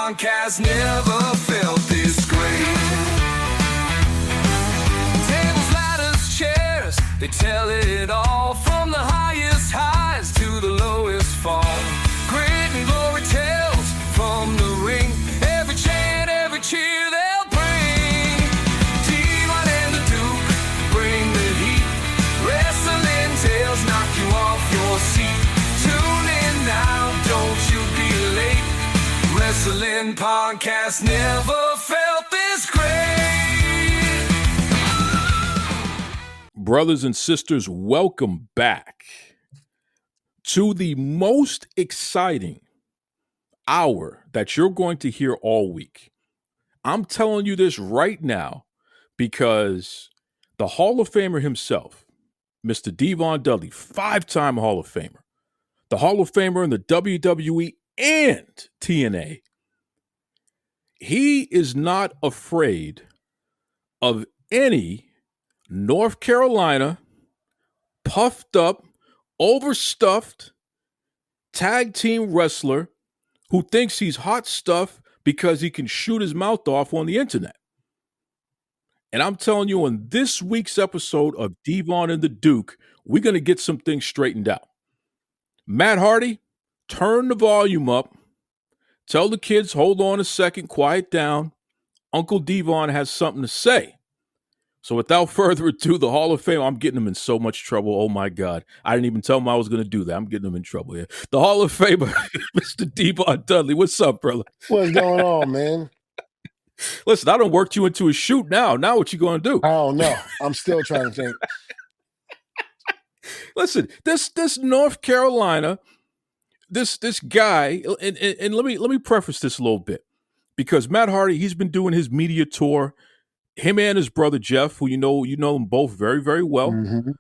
podcast never felt this great. Tables, ladders, chairs, they tell it all. From the highest highs to the lowest fall. Great and glory tales from the ring. Every chant, every cheer they'll bring. Devon and the Duke bring the heat. Wrestling tales knock you off your seat. Tune in now, don't you be late. Wrestling podcast never felt this great. Brothers and sisters, welcome back to the most exciting hour that you're going to hear all week. I'm telling you this right now because the Hall of Famer himself, Mr. Devon Dudley, 5-time Hall of Famer, the Hall of Famer in the WWE and TNA, he is not afraid of any North Carolina puffed up, overstuffed tag team wrestler who thinks he's hot stuff because he can shoot his mouth off on the internet. And I'm telling you, on this week's episode of Devon and the Duke, we're going to get some things straightened out. Matt Hardy, turn the volume up. Tell the kids, hold on a second, quiet down. Uncle Devon has something to say. So without further ado, the Hall of Fame, I'm getting him in so much trouble. Oh, my God. I didn't even tell him I was going to do that. I'm getting him in trouble here. The Hall of Famer, Mr. Devon Dudley. What's up, brother? What's going on, man? Listen, I done worked you into a shoot now. Now what you going to do? I don't know. I'm still trying to think. Listen, this North Carolina, this guy, and let me preface this a little bit. Because Matt Hardy, he's been doing his media tour. Him and his brother Jeff, who you know them both very, very well. Mm-hmm.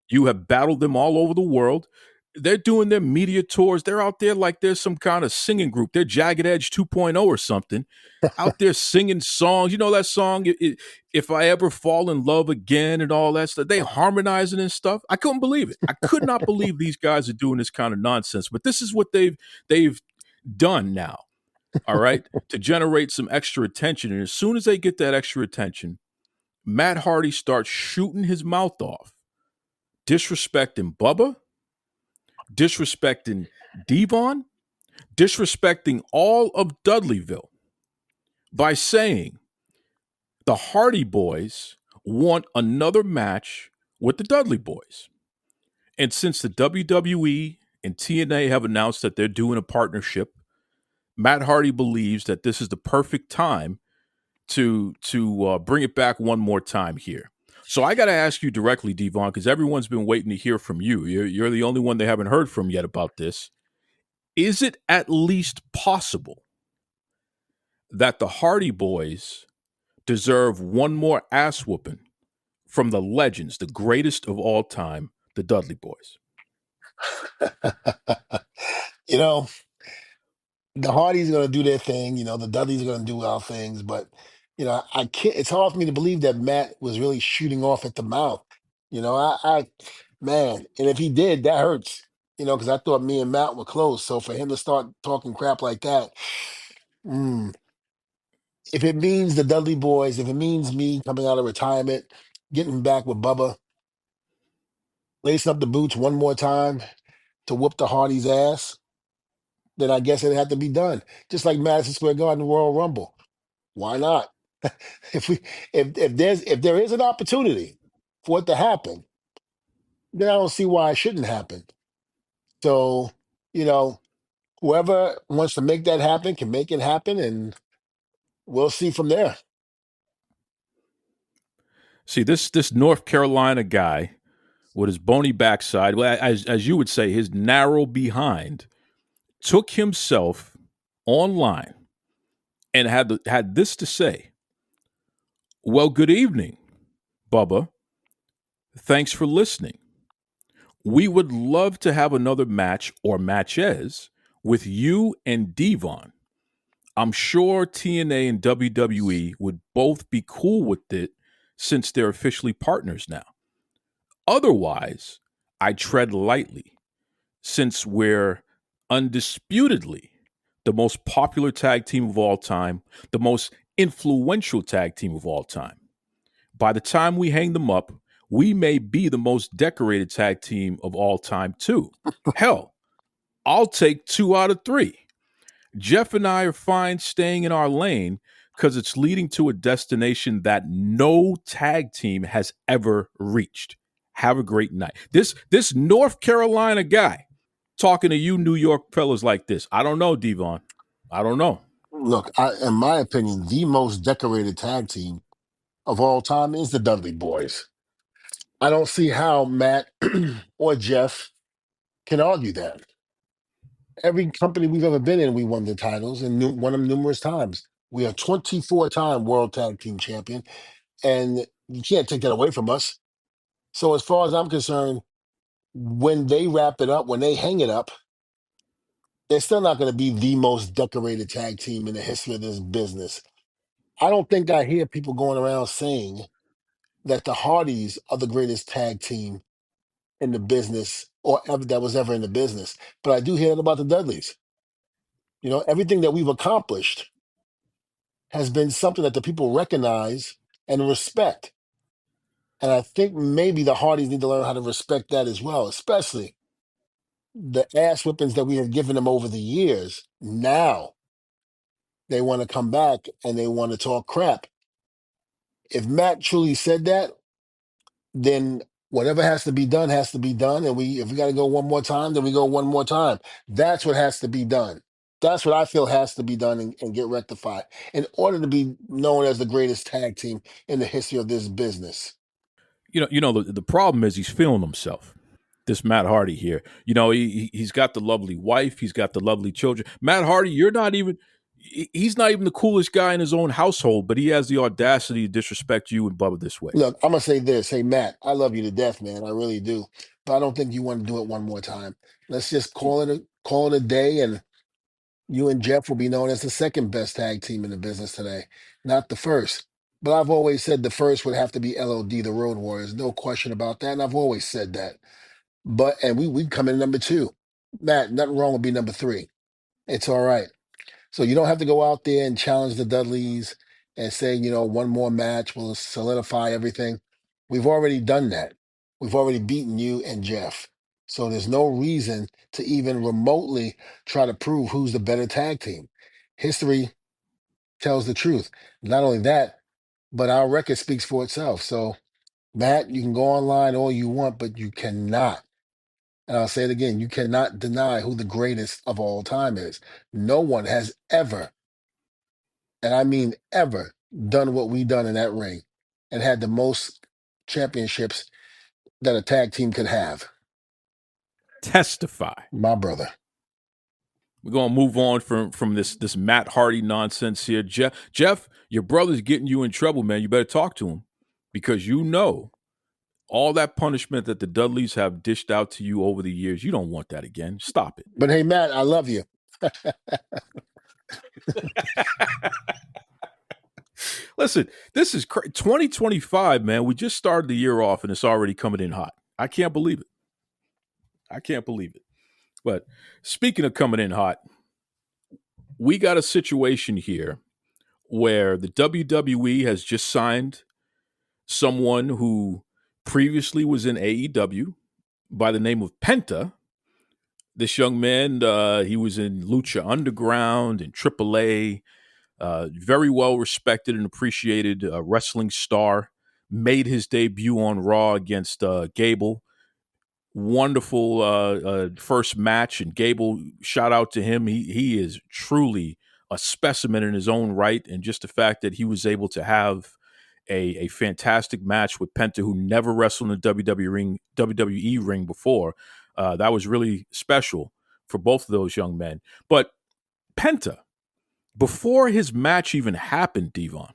You have battled them all over the world. They're doing their media tours. They're out there like there's some kind of singing group. They're Jagged Edge 2.0 or something. Out there singing songs. You know that song, If I Ever Fall in Love Again and all that stuff. They harmonizing and stuff. I couldn't believe it. I could not believe these guys are doing this kind of nonsense. But this is what they've done now. All right, to generate some extra attention. And as soon as they get that extra attention, Matt Hardy starts shooting his mouth off, disrespecting Bubba, disrespecting Devon, disrespecting all of Dudleyville by saying the Hardy Boyz want another match with the Dudley Boyz. And since the WWE and TNA have announced that they're doing a partnership, Matt Hardy believes that this is the perfect time to bring it back one more time here. So I got to ask you directly, Devon, because everyone's been waiting to hear from you. You're the only one they haven't heard from yet about this. Is it at least possible that the Hardy Boyz deserve one more ass whooping from the legends, the greatest of all time, the Dudley Boyz? You know, the Hardys are going to do their thing. You know, the Dudleys are going to do our things. But, I can't. It's hard for me to believe that Matt was really shooting off at the mouth. Man, and if he did, that hurts. Because I thought me and Matt were close. So for him to start talking crap like that, if it means the Dudley Boyz, if it means me coming out of retirement, getting back with Bubba, lacing up the boots one more time to whoop the Hardys' ass, then I guess it had to be done. Just like Madison Square Garden Royal Rumble. Why not? if there is an opportunity for it to happen, then I don't see why it shouldn't happen. So, whoever wants to make that happen can make it happen, and we'll see from there. See, this North Carolina guy with his bony backside, well, as you would say, his narrow behind, took himself online and had this to say. Well, good evening, Bubba. Thanks for listening. We would love to have another match or matches with you and Devon. I'm sure TNA and WWE would both be cool with it since they're officially partners now. Otherwise, I tread lightly since we're undisputedly the most popular tag team of all time, the most influential tag team of all time. By the time we hang them up, we may be the most decorated tag team of all time, too. Hell, I'll take 2 out of 3. Jeff and I are fine staying in our lane because it's leading to a destination that no tag team has ever reached. Have a great night. This North Carolina guy talking to you New York fellas like this. I don't know, Devon. I don't know. Look, in my opinion, the most decorated tag team of all time is the Dudley Boys. I don't see how Matt or Jeff can argue that. Every company we've ever been in, we won the titles and won them numerous times. We are 24-time World Tag Team Champion, and you can't take that away from us. So as far as I'm concerned, when they wrap it up, when they hang it up, they're still not going to be the most decorated tag team in the history of this business. I don't think I hear people going around saying that the Hardys are the greatest tag team in the business or ever that was ever in the business. But I do hear that about the Dudleys. You know, everything that we've accomplished has been something that the people recognize and respect. And I think maybe the Hardys need to learn how to respect that as well, especially the ass whippings that we have given them over the years. Now they want to come back and they want to talk crap. If Matt truly said that, then whatever has to be done has to be done. And if we got to go one more time, then we go one more time. That's what has to be done. That's what I feel has to be done and get rectified in order to be known as the greatest tag team in the history of this business. The problem is he's feeling himself. This Matt Hardy here. He's got the lovely wife. He's got the lovely children. Matt Hardy, he's not even the coolest guy in his own household, but he has the audacity to disrespect you and Bubba this way. Look, I'm going to say this. Hey, Matt, I love you to death, man. I really do. But I don't think you want to do it one more time. Let's just call it a day, and you and Jeff will be known as the second best tag team in the business today, not the first. But I've always said the first would have to be LOD, the Road Warriors. No question about that. And I've always said that. And we come in number 2. Matt, nothing wrong with being number 3. It's all right. So you don't have to go out there and challenge the Dudleys and say, one more match will solidify everything. We've already done that. We've already beaten you and Jeff. So there's no reason to even remotely try to prove who's the better tag team. History tells the truth. Not only that, but our record speaks for itself. So, Matt, you can go online all you want, but you cannot, and I'll say it again, you cannot deny who the greatest of all time is. No one has ever, and I mean ever, done what we done in that ring and had the most championships that a tag team could have. Testify. My brother. We're gonna move on from this Matt Hardy nonsense here. Jeff, your brother's getting you in trouble, man. You better talk to him because all that punishment that the Dudleys have dished out to you over the years, you don't want that again. Stop it. But hey, Matt, I love you. Listen, this is 2025, man. We just started the year off and it's already coming in hot. I can't believe it. But speaking of coming in hot, we got a situation here where the WWE has just signed someone who previously was in AEW by the name of Penta. This young man, he was in Lucha Underground and AAA, very well respected and appreciated wrestling star. Made his debut on Raw against Gable. Wonderful first match, and Gable, shout out to him. He is truly a specimen in his own right, and just the fact that he was able to have a fantastic match with Penta, who never wrestled in the WWE ring before. That was really special for both of those young men. But Penta, before his match even happened, Devon,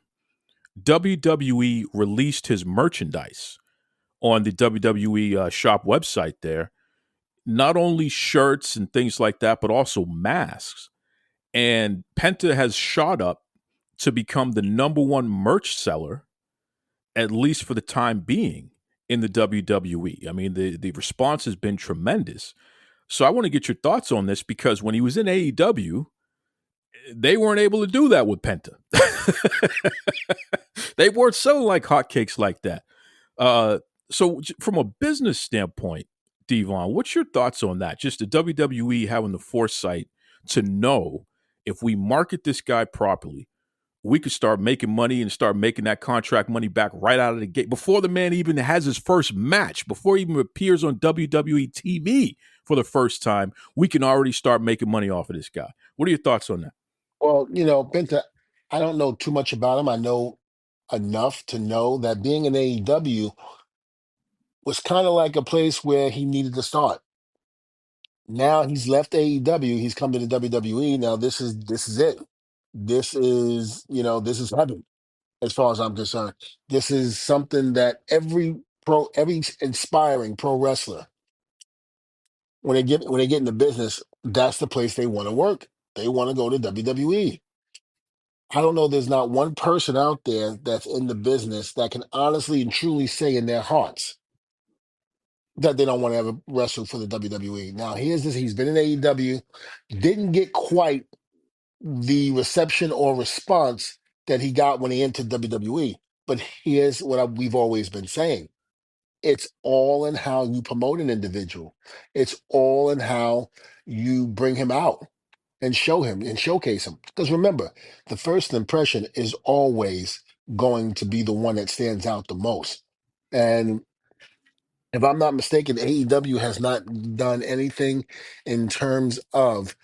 WWE released his merchandise on the WWE shop website there. Not only shirts and things like that, but also masks. And Penta has shot up to become the number 1 merch seller, at least for the time being, in the WWE. I mean, the response has been tremendous. So I want to get your thoughts on this because when he was in AEW, They weren't able to do that with Penta. They weren't selling like hotcakes like that. Uh, so, from a business standpoint, Devon, what's your thoughts on that? Just the WWE having the foresight to know if we market this guy properly, we could start making money and start making that contract money back right out of the gate before the man even has his first match, before he even appears on WWE TV for the first time. We can already start making money off of this guy. What are your thoughts on that? Well, Penta, I don't know too much about him. I know enough to know that being in AEW was kind of like a place where he needed to start. Now he's left AEW, he's come to the WWE. Now this is it. This is heaven as far as I'm concerned. This is something that every inspiring pro wrestler, when they get in the business, that's the place they want to work. They want to go to WWE. I don't know. There's not one person out there that's in the business that can honestly and truly say in their hearts that they don't want to ever wrestle for the WWE. Now, here's this. He's been in AEW, didn't get quite the reception or response that he got when he entered WWE. But here's what we've always been saying. It's all in how you promote an individual. It's all in how you bring him out and show him and showcase him. Because remember, the first impression is always going to be the one that stands out the most. And if I'm not mistaken, AEW has not done anything in terms of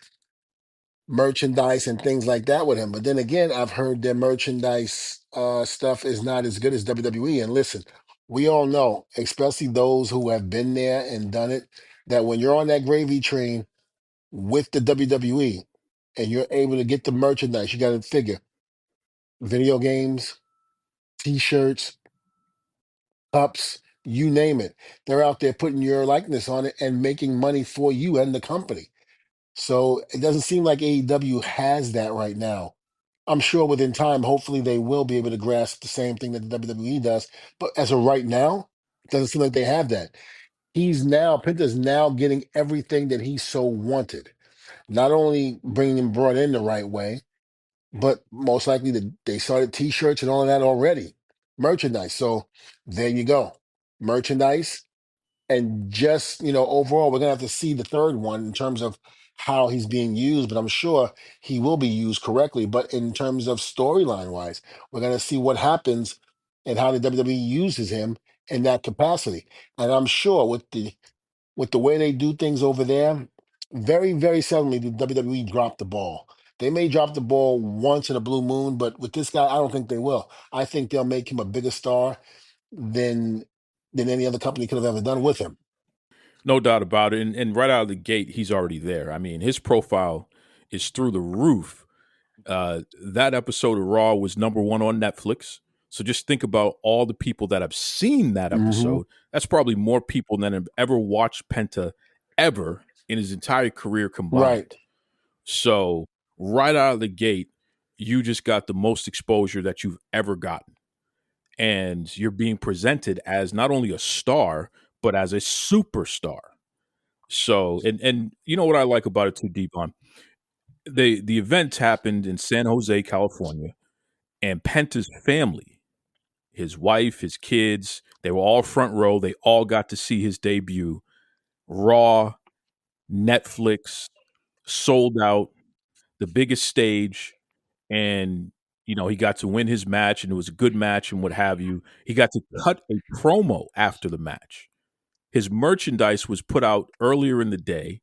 merchandise and things like that with him. But then again, I've heard their merchandise stuff is not as good as WWE. And listen, we all know, especially those who have been there and done it, that when you're on that gravy train with the WWE and you're able to get the merchandise, you got to figure video games, t-shirts, cups, you name it. They're out there putting your likeness on it and making money for you and the company. So it doesn't seem like AEW has that right now. I'm sure within time, hopefully they will be able to grasp the same thing that the WWE does. But as of right now, it doesn't seem like they have that. Penta's now getting everything that he so wanted. Not only bringing him brought in the right way, but most likely they started T-shirts and all of that already, merchandise. So there you go, merchandise, and just overall, we're gonna have to see the third one in terms of how he's being used. But I'm sure he will be used correctly. But in terms of storyline wise, we're gonna see what happens and how the WWE uses him in that capacity. And I'm sure with the way they do things over there, very, very seldomly the WWE drop the ball. They may drop the ball once in a blue moon, but with this guy, I don't think they will. I think they'll make him a bigger star than any other company could have ever done with him. No doubt about it. And right out of the gate, he's already there. I mean, his profile is through the roof. That episode of Raw was number one on Netflix. So just think about all the people that have seen that Hmm. episode. That's probably more people than have ever watched Penta ever in his entire career Right. combined. So right out of the gate, you just got the most exposure that you've ever gotten. And you're being presented as not only a star, but as a superstar. So, and you know what I like about it too, Devon? The event happened in San Jose, California, and Penta's family, his wife, his kids, they were all front row. They all got to see his debut. Raw, Netflix, sold out, the biggest stage, and he got to win his match, and it was a good match, and what have you. He got to cut a promo after the match. His merchandise was put out earlier in the day.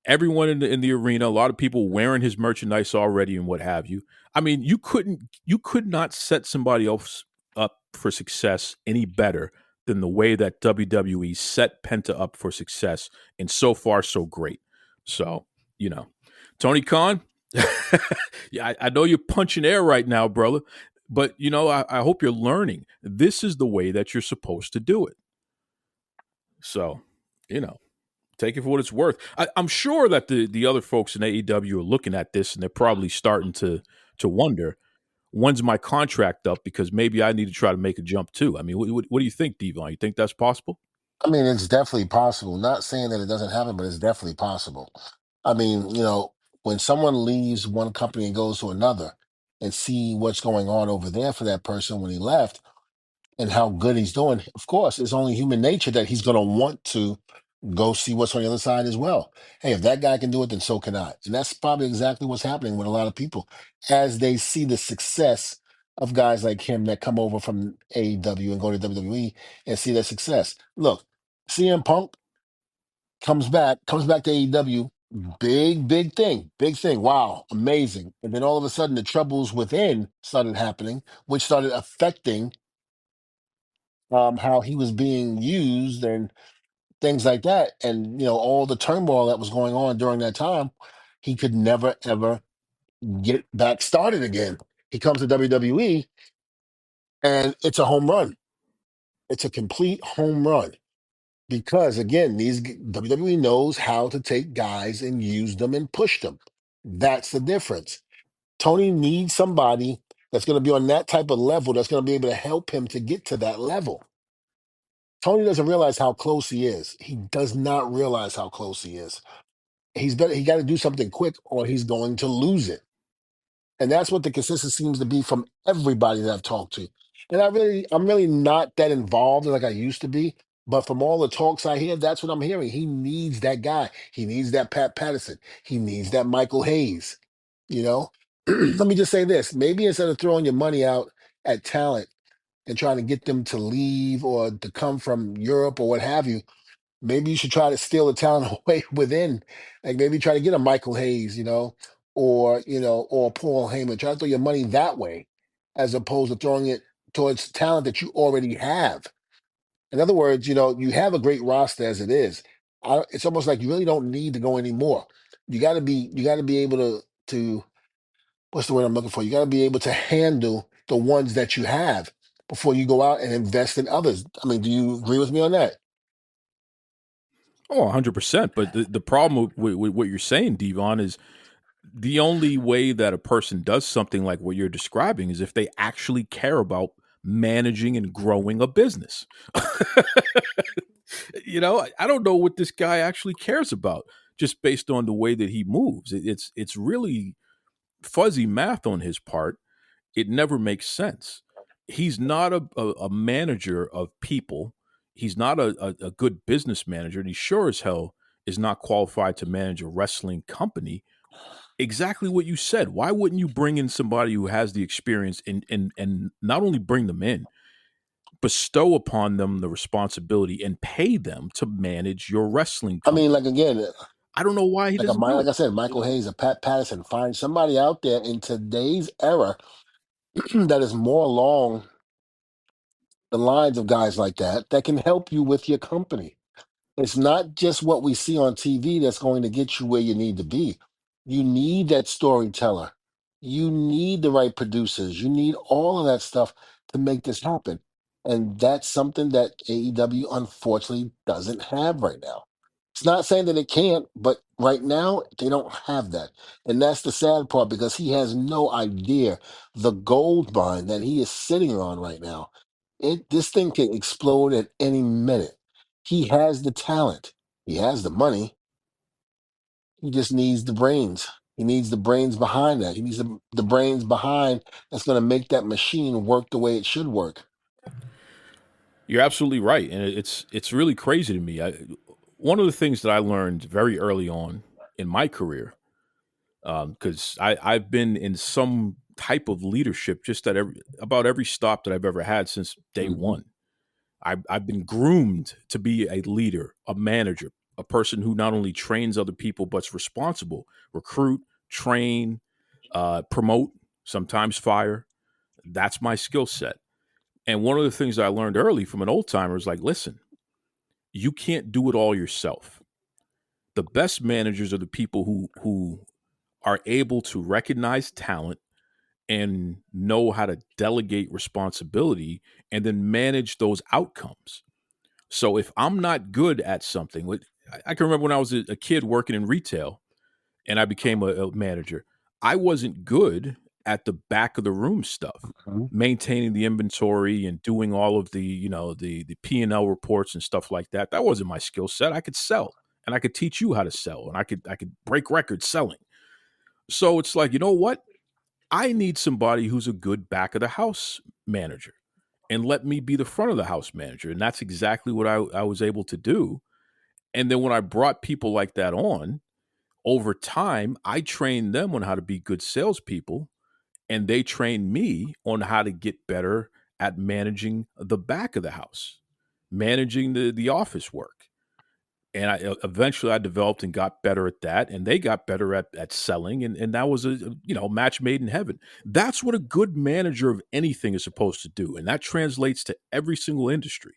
Everyone in the arena, a lot of people wearing his merchandise already and what have you. I mean, you could not set somebody else up for success any better than the way that WWE set Penta up for success, and so far so great. So, you know, Tony Khan, yeah, I know you're punching air right now, brother, but I hope you're learning. This is the way that you're supposed to do it. So, you know, take it for what it's worth. I'm sure that the other folks in AEW are looking at this and they're probably starting to wonder, when's my contract up? Because maybe I need to try to make a jump too. I mean, what do you think, Devon? You think that's possible? I it's definitely possible. Not saying that it doesn't happen, but it's definitely possible. I mean, when someone leaves one company and goes to another and see what's going on over there for that person when he left and how good he's doing, of course, it's only human nature that he's going to want to go see what's on the other side as well. Hey, if that guy can do it, then so can I. And that's probably exactly what's happening with a lot of people as they see the success of guys like him that come over from AEW and go to WWE and see that success. Look, CM Punk comes back to AEW, big thing, big thing. Wow, amazing. And then all of a sudden the troubles within started happening, which started affecting how he was being used and things like that. And all the turmoil that was going on during that time, he could never ever get back started again. He comes to WWE and it's a home run. It's a complete home run. Because again, WWE knows how to take guys and use them and push them. That's the difference. Tony needs somebody that's going to be on that type of level that's going to be able to help him to get to that level. Tony doesn't realize how close he is. He does not realize how close he is. He got to do something quick or he's going to lose it. And that's what the consensus seems to be from everybody that I've talked to. And I'm really not that involved like I used to be. But from all the talks I hear, that's what I'm hearing. He needs that guy. He needs that Pat Patterson. He needs that Michael Hayes. You know, let me just say this: maybe instead of throwing your money out at talent and trying to get them to leave or to come from Europe or what have you, maybe you should try to steal the talent away within. Like maybe try to get a Michael Hayes, or Paul Heyman. Try to throw your money that way, as opposed to throwing it towards talent that you already have. In other words, you have a great roster as it is. It's almost like you really don't need to go anymore. You got to be able to what's the word I'm looking for? You got to be able to handle the ones that you have before you go out and invest in others. I mean, do you agree with me on that? Oh, 100%. But the problem with what you're saying, Devon, is the only way that a person does something like what you're describing is if they actually care about managing and growing a business. I don't know what this guy actually cares about just based on the way that he moves. It's really fuzzy math on his part. It never makes sense. He's not a manager of people. He's not a good business manager, and he sure as hell is not qualified to manage a wrestling company. Exactly what you said. Why wouldn't you bring in somebody who has the experience and not only bring them in, bestow upon them the responsibility and pay them to manage your wrestling I mean, company? like again, I don't know why he doesn't do like it. I said, Michael Hayes, a Pat Patterson. Find somebody out there in today's era that is more along the lines of guys like that can help you with your company. It's not just what we see on TV that's going to get you where you need to be. You need that storyteller. You need the right producers. You need all of that stuff to make this happen. And that's something that AEW unfortunately doesn't have right now. It's not saying that it can't, but right now they don't have that. And that's the sad part because he has no idea the gold mine that he is sitting on right now. This thing can explode at any minute. He has the talent. He has the money. He just needs the brains. He needs the brains behind that. He needs the brains behind that's going to make that machine work the way it should work. You're absolutely right, and it's really crazy to me. One of the things that I learned very early on in my career, because I've been in some type of leadership just at about every stop that I've ever had since day Mhm. one. I've been groomed to be a leader, a manager, a person who not only trains other people but's responsible, recruit, train, promote, sometimes fire. That's my skill set. And one of the things I learned early from an old timer is like, listen, you can't do it all yourself. The best managers are the people who are able to recognize talent and know how to delegate responsibility and then manage those outcomes. So if I'm not good at something, I can remember when I was a kid working in retail and I became a manager, I wasn't good at the back of the room stuff, Mhm. maintaining the inventory and doing all of the, the P&L reports and stuff like that. That wasn't my skill set. I could sell and I could teach you how to sell and I could break records selling. So it's like, you know what? I need somebody who's a good back of the house manager and let me be the front of the house manager. And that's exactly what I was able to do. And then when I brought people like that on, over time, I trained them on how to be good salespeople, and they trained me on how to get better at managing the back of the house, managing the office work. And eventually I developed and got better at that, and they got better at selling, and that was a match made in heaven. That's what a good manager of anything is supposed to do, and that translates to every single industry.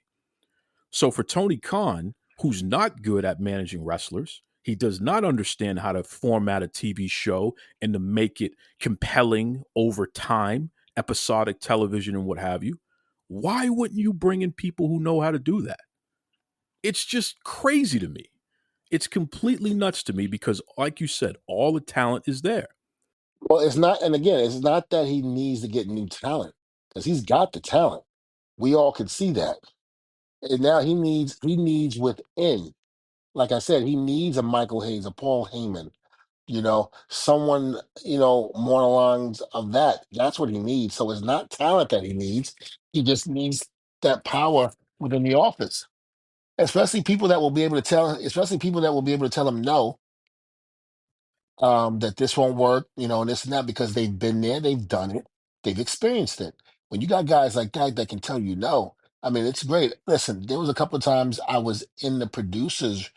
So for Tony Khan, who's not good at managing wrestlers, he does not understand how to format a TV show and to make it compelling over time, episodic television and what have you. Why wouldn't you bring in people who know how to do that? It's just crazy to me. It's completely nuts to me because, like you said, all the talent is there. Well, it's not, and again, it's not that he needs to get new talent because he's got the talent. We all can see that. And now he needs within. Like I said, he needs a Michael Hayes, a Paul Heyman, someone, more along lines of that. That's what he needs. So it's not talent that he needs. He just needs that power within the office. Especially people that will be able to tell, especially people that will be able to tell him no, that this won't work, and this and that, because they've been there, they've done it, they've experienced it. When you got guys like that that can tell you no, I mean, it's great. Listen, there was a couple of times I was in the producers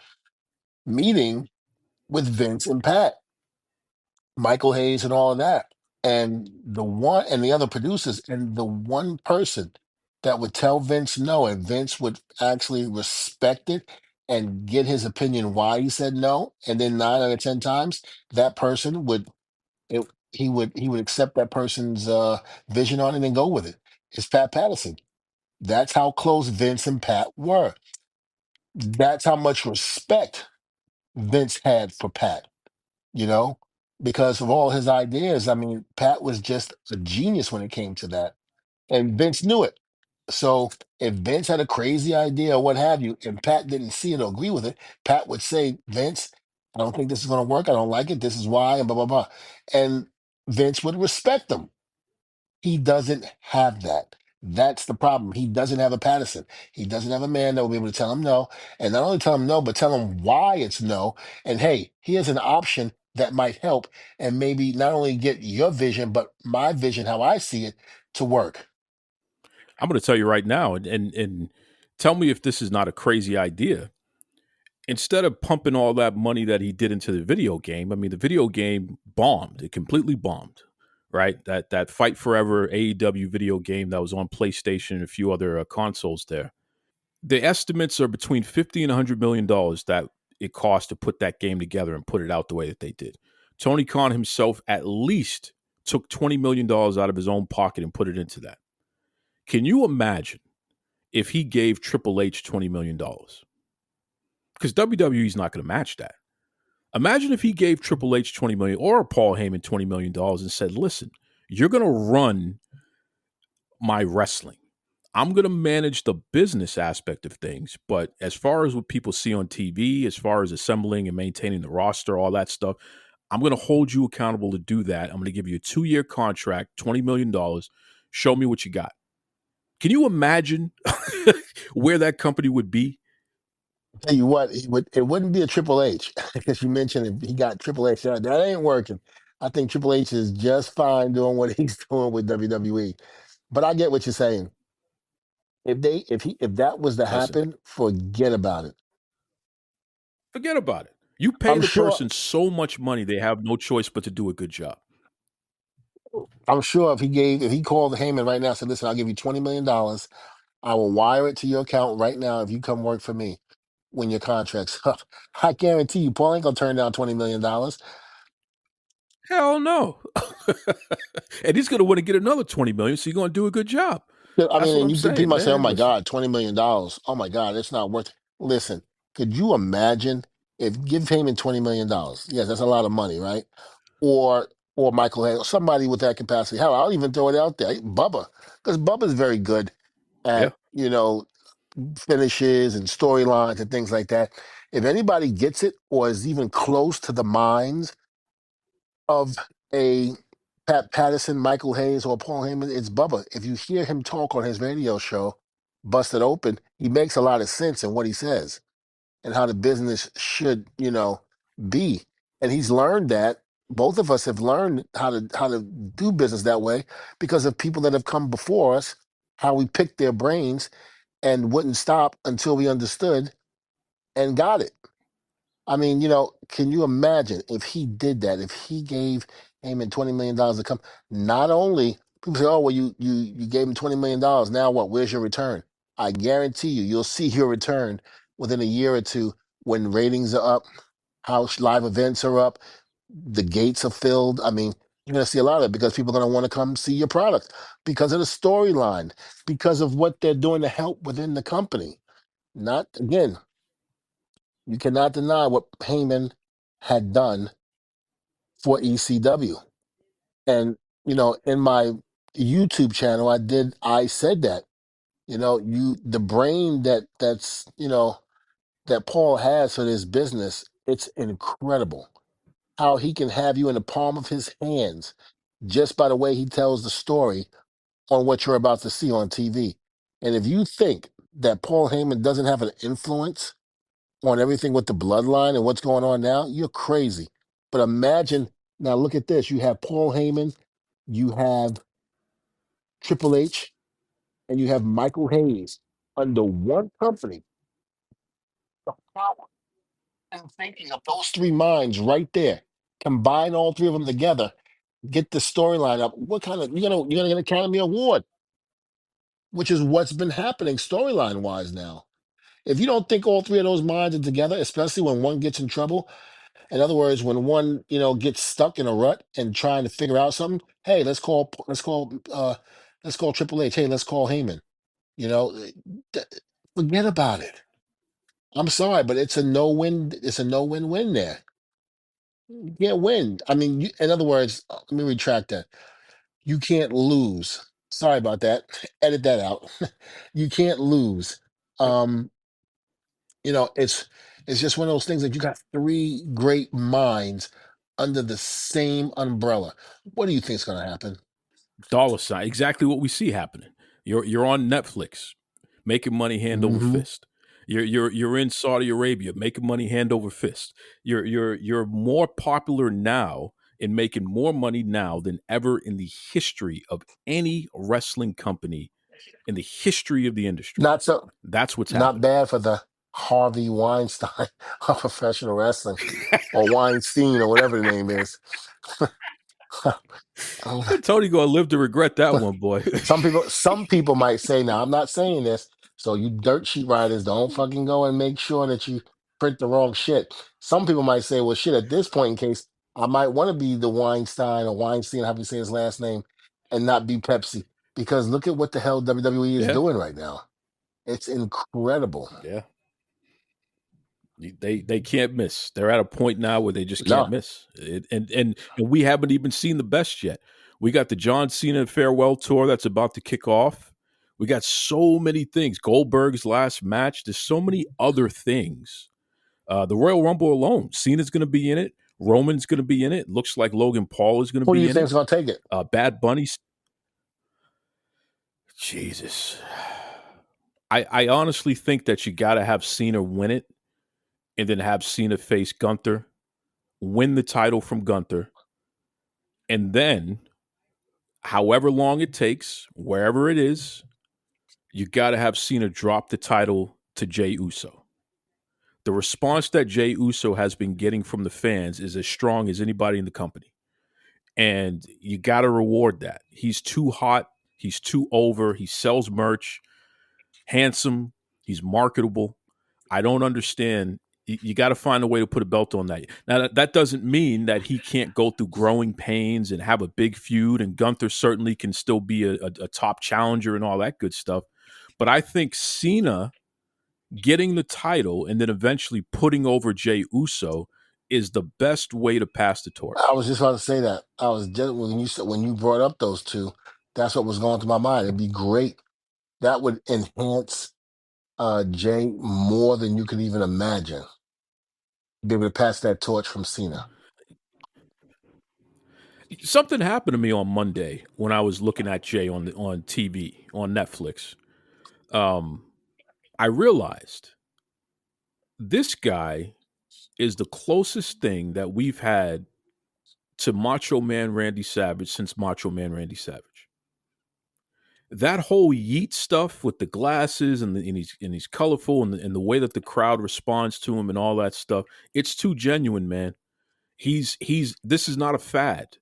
meeting with Vince and Pat, Michael Hayes, and all of that. And the other producers, and the one person that would tell Vince no, and Vince would actually respect it and get his opinion why he said no. And then 9 out of 10 times, that person would it, he would accept that person's vision on it and go with it. It's Pat Patterson. That's how close Vince and Pat were. That's how much respect Vince had for Pat, you know, because of all his ideas. I mean, Pat was just a genius when it came to that. And Vince knew it. So if Vince had a crazy idea or what have you, and Pat didn't see it or agree with it, Pat would say, Vince, I don't think this is going to work. I don't like it. This is why, and blah, blah, blah. And Vince would respect them. He doesn't have that. That's the problem. He doesn't have a Patterson. He doesn't have a man that will be able to tell him no. And not only tell him no, but tell him why it's no. And hey, here's an option that might help and maybe not only get your vision, but my vision, how I see it, to work. I'm going to tell you right now, and tell me if this is not a crazy idea. Instead of pumping all that money that he did into the video game, I mean, the video game bombed. It completely bombed, right? That Fight Forever AEW video game that was on PlayStation and a few other consoles there. The estimates are between 50 and $100 million that it cost to put that game together and put it out the way that they did. Tony Khan himself at least took $20 million out of his own pocket and put it into that. Can you imagine if he gave Triple H $20 million? Because WWE is not going to match that. Imagine if he gave Triple H $20 million or Paul Heyman $20 million and said, "Listen, you're going to run my wrestling. I'm going to manage the business aspect of things, but as far as what people see on TV, as far as assembling and maintaining the roster, all that stuff, I'm going to hold you accountable to do that. I'm going to give you a 2-year contract, $20 million. Show me what you got." Can you imagine where that company would be? Tell you what, it wouldn't be a Triple H because you mentioned if he got Triple H. That ain't working. I think Triple H is just fine doing what he's doing with WWE. But I get what you're saying. If that was to Listen, happen, forget about it. forget about it. You pay I'm the sure. person so much money, they have no choice but to do a good job. I'm sure if he called Heyman right now and said, "Listen, I'll give you $20 million. I will wire it to your account right now if you come work for me when your contract's up." I guarantee you, Paul ain't gonna turn down $20 million. Hell no. And he's going to want to get another 20 million, so you're going to do a good job. Yeah, I That's mean, what and I'm you think people saying, might say, "Oh man. my Listen, God, $20 million. Oh my God, it's not worth." Listen, could you imagine if give Heyman $20 million? Yes, that's a lot of money, right? Or Michael Hay, somebody with that capacity. Hell, I'll even throw it out there, Bubba, because Bubba's very good yeah. at finishes and storylines and things like that. If anybody gets it or is even close to the minds of a Pat Patterson, Michael Hayes, or Paul Heyman, it's Bubba. If you hear him talk on his radio show, Busted Open, he makes a lot of sense in what he says and how the business should, be. And he's learned that. Both of us have learned how to do business that way because of people that have come before us, how we picked their brains and wouldn't stop until we understood and got it. I mean, can you imagine if he did that? If he gave Heyman $20 million to come, not only people say, "Oh, well, you gave him $20 million. Now what? Where's your return?" I guarantee you'll see your return within a year or two when ratings are up, house live events are up, the gates are filled. I mean, you're going to see a lot of it because people are going to want to come see your product because of the storyline, because of what they're doing to help within the company. Not again, you cannot deny what Heyman had done for ECW. And, in my YouTube channel, I said that, the brain that Paul has for this business, it's incredible how he can have you in the palm of his hands just by the way he tells the story on what you're about to see on TV. And if you think that Paul Heyman doesn't have an influence on everything with the bloodline and what's going on now, you're crazy. But imagine now, look at this. You have Paul Heyman, you have Triple H, and you have Michael Hayes under one company. The power and thinking of those three minds right there. Combine all three of them together, get the storyline up. What kind of you're gonna get an Academy Award, which is what's been happening storyline wise now. If you don't think all three of those minds are together, especially when one gets in trouble, in other words, when one, gets stuck in a rut and trying to figure out something, hey, let's call Triple H. Hey, let's call Heyman. You know, th- Forget about it. I'm sorry, but it's a no win. It's a no win win there. You can't win. I mean, in other words, let me retract that. You can't lose. Sorry about that. Edit that out. You can't lose. Yep. Um, it's just one of those things that you got three great minds under the same umbrella. What do you think's going to happen? Dollar sign. Exactly what we see happening. You're on Netflix, making money hand over Hmm. fist. You're in Saudi Arabia, making money hand over fist. You're more popular now and making more money now than ever in the history of any wrestling company in the history of the industry. Not so, That's what's not happening. bad for the Harvey Weinstein of professional wrestling, or Weinstein, or whatever the name is. Tony gonna live to regret that one, boy. Some people might say, now I'm not saying this, so you dirt sheet riders don't fucking go and make sure that you print the wrong shit. Some people might say, well, shit, at this point in case, I might want to be the Weinstein or Weinstein, how you say his last name, and not be Pepsi. Because look at what the hell WWE is Yeah, doing right now. It's incredible. yeah. They can't miss. They're at a point now where they just can't No, miss. And we haven't even seen the best yet. We got the John Cena farewell tour that's about to kick off. We got so many things. Goldberg's last match. There's so many other things. The Royal Rumble alone. Cena's going to be in it. Roman's going to be in it. Looks like Logan Paul is going to who do be you in it. think's going to take it? Bad Bunny's. Jesus. I honestly think that you got to have Cena win it and then have Cena face Gunther, win the title from Gunther, and then, however long it takes, wherever it is, you got to have Cena drop the title to Jey Uso. The response that Jey Uso has been getting from the fans is as strong as anybody in the company. And you got to reward that. He's too hot. He's too over. He sells merch, handsome. He's marketable. I don't understand. You got to find a way to put a belt on that. Now, that doesn't mean that he can't go through growing pains and have a big feud, and Gunther certainly can still be a top challenger and all that good stuff. But I think Cena getting the title and then eventually putting over Jey Uso is the best way to pass the I torch. was just about to say that. I was just when you brought up those two, that's what was going through my mind. It'd be great. That would enhance Jay more than you could even imagine. Be able to pass that torch from Cena. Something happened to me on Monday when I was looking at Jay on TV on Netflix. Um, I realized this guy is the closest thing that we've had to Macho Man Randy Savage since Macho Man Randy Savage. That whole yeet stuff with the glasses and he's colorful and the way that the crowd responds to him and all that stuff, it's too genuine, man. He's this is not a fad.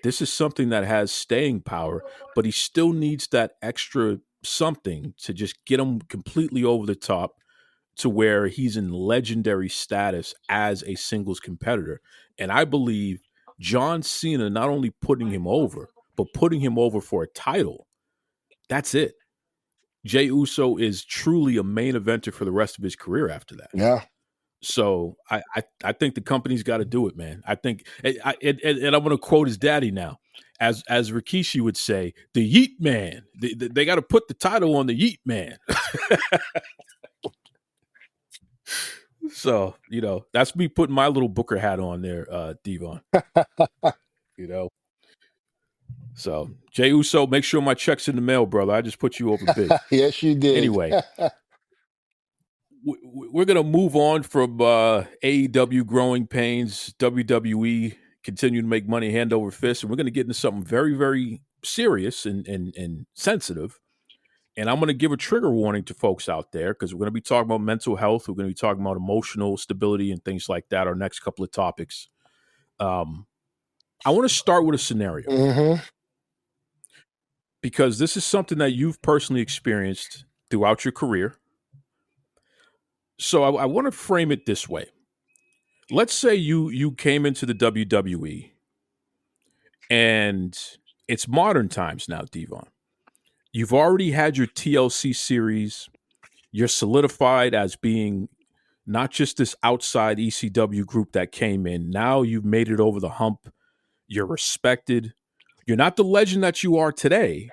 This is something that has staying power, but he still needs that extra something to just get him completely over the top to where he's in legendary status as a singles competitor. And I believe John Cena not only putting him over, but putting him over for a title. That's it. Jey Uso is truly a main eventer for the rest of his career after that. Yeah. So I think the company's got to do it, man. I think, and I'm going to quote his daddy now, as Rikishi would say, the Yeet Man. They got to put the title on the Yeet Man. So that's me putting my little Booker hat on there, Devon. You know. So Jey Uso, make sure my check's in the mail, brother. I just put you over big. Yes, you did. Anyway, we're going to move on from AEW growing pains, WWE continue to make money hand over fist, and we're going to get into something very, very serious and sensitive. And I'm going to give a trigger warning to folks out there because we're going to be talking about mental health. We're going to be talking about emotional stability and things like that, our next couple of topics. I want to start with a scenario Mm-hmm. because this is something that you've personally experienced throughout your career. So I want to frame it this way. Let's say you came into the WWE and it's modern times now, Devon. You've already had your TLC series. You're solidified as being not just this outside ECW group that came in. Now you've made it over the hump. You're respected. You're not the legend that you are today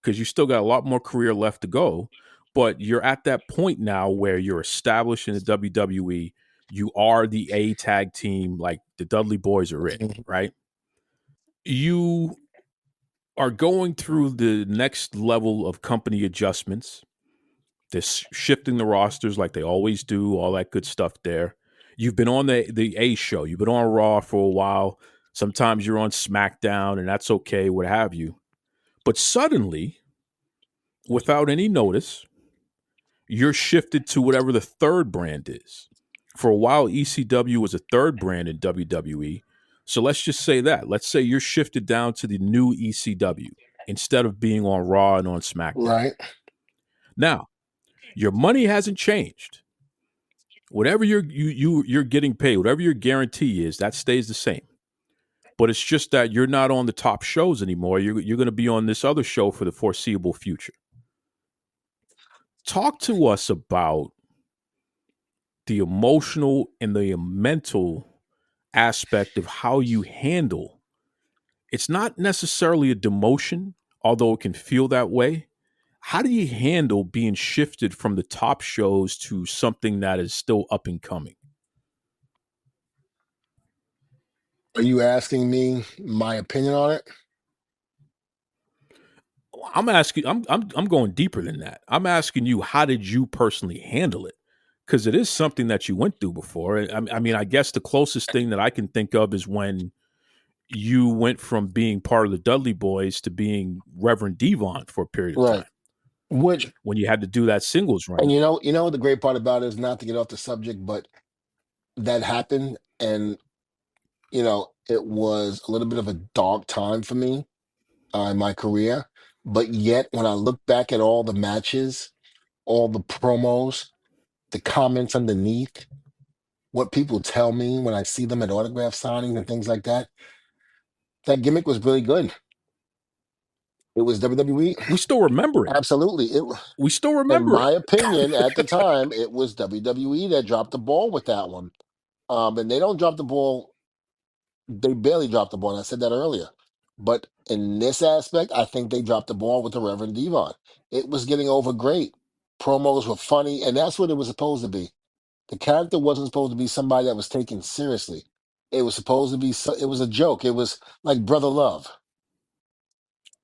because you still got a lot more career left to go. But you're at that point now where you're established in the WWE. You are the A tag team, like the Dudley Boyz are it, right? You are going through the next level of company adjustments. They're shifting the rosters like they always do, all that good stuff there. You've been on the A show. You've been on Raw for a while. Sometimes you're on SmackDown, and that's okay, what have you. But suddenly, without any notice, you're shifted to whatever the third brand is. For a while, ECW was a third brand in WWE. So let's just say that. Let's say you're shifted down to the new ECW instead of being on Raw and on SmackDown. Right. Now, your money hasn't changed. Whatever you're getting paid, whatever your guarantee is, that stays the same. But it's just that you're not on the top shows anymore. You're going to be on this other show for the foreseeable future. Talk to us about the emotional and the mental aspect of how you handle. It's not necessarily a demotion, although it can feel that way. How do you handle being shifted from the top shows to something that is still up and coming? Are you asking me my opinion on it? I'm asking. I'm going deeper than that. I'm asking you, how did you personally handle it? Because it is something that you went through before. I mean, I guess the closest thing that I can think of is when you went from being part of the Dudley Boyz to being Reverend Devon for a period of Right. time. Which, When you had to do that singles run. and you know, the great part about it is not to get off the subject, but that happened, and it was a little bit of a dark time for me in my career. But yet, when I look back at all the matches, all the promos, the comments underneath, what people tell me when I see them at autograph signings and things like that, that gimmick was really good. It was WWE. We still remember it. Absolutely. We still In remember my it. opinion, at the time, it was WWE that dropped the ball with that one. And they don't drop the ball, they barely dropped the ball. And I said that earlier. But in this aspect, I think they dropped the ball with the Reverend Devon. It was getting over great. Promos were funny, and that's what it was supposed to be. The character wasn't supposed to be somebody that was taken seriously. It was supposed to be. It was a joke. It was like brother love.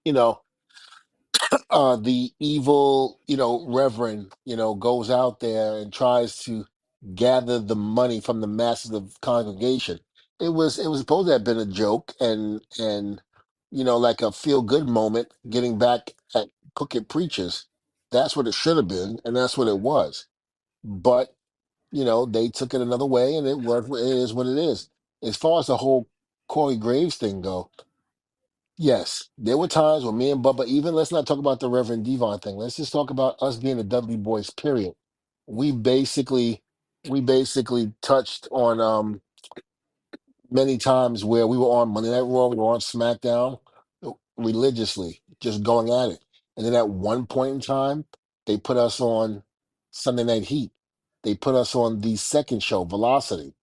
You know, the evil, reverend, goes out there and tries to gather the money from the masses of congregation. It was supposed to have been a joke and like a feel good moment, getting back at crooked preachers. That's what it should have been, and that's what it was. But they took it another way, and it is what it is. As far as the whole Corey Graves thing go, yes, there were times when me and Bubba, even let's not talk about the Reverend Devon thing. Let's just talk about us being the Dudley Boys, period. We basically we basically touched on many times where we were on Monday Night Raw, we were on SmackDown religiously, just going at it. And then at one point in time, they put us on Sunday Night Heat. They put us on the second show, Velocity.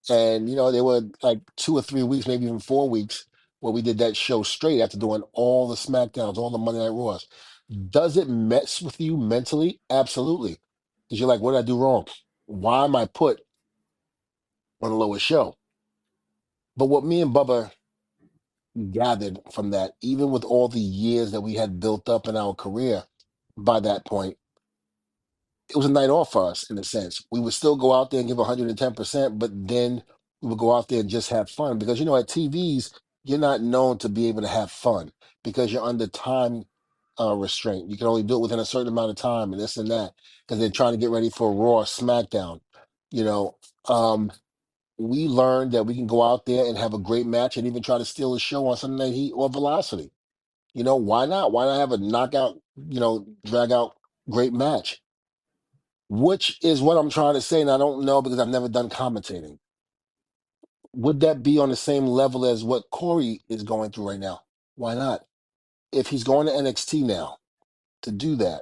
And there were like 2 or 3 weeks, maybe even 4 weeks, where we did that show straight after doing all the SmackDowns, all the Monday Night Raws. Does it mess with you mentally? Absolutely. Because you're like, what did I do wrong? Why am I put on the lowest show? But what me and Bubba gathered from that, even with all the years that we had built up in our career by that point, it was a night off for us in a sense. We would still go out there and give 110%, but then we would go out there and just have fun because at TVs you're not known to be able to have fun because you're under time restraint. You can only do it within a certain amount of time and this and that because they're trying to get ready for Raw or SmackDown. You know, um, we learned that we can go out there and have a great match and even try to steal a show on Sunday Night Heat or Velocity. Why not? Why not have a knockout, drag out great match? Which is what I'm trying to say, and I don't know because I've never done commentating. Would that be on the same level as what Corey is going through right now? Why not? If he's going to NXT now to do that,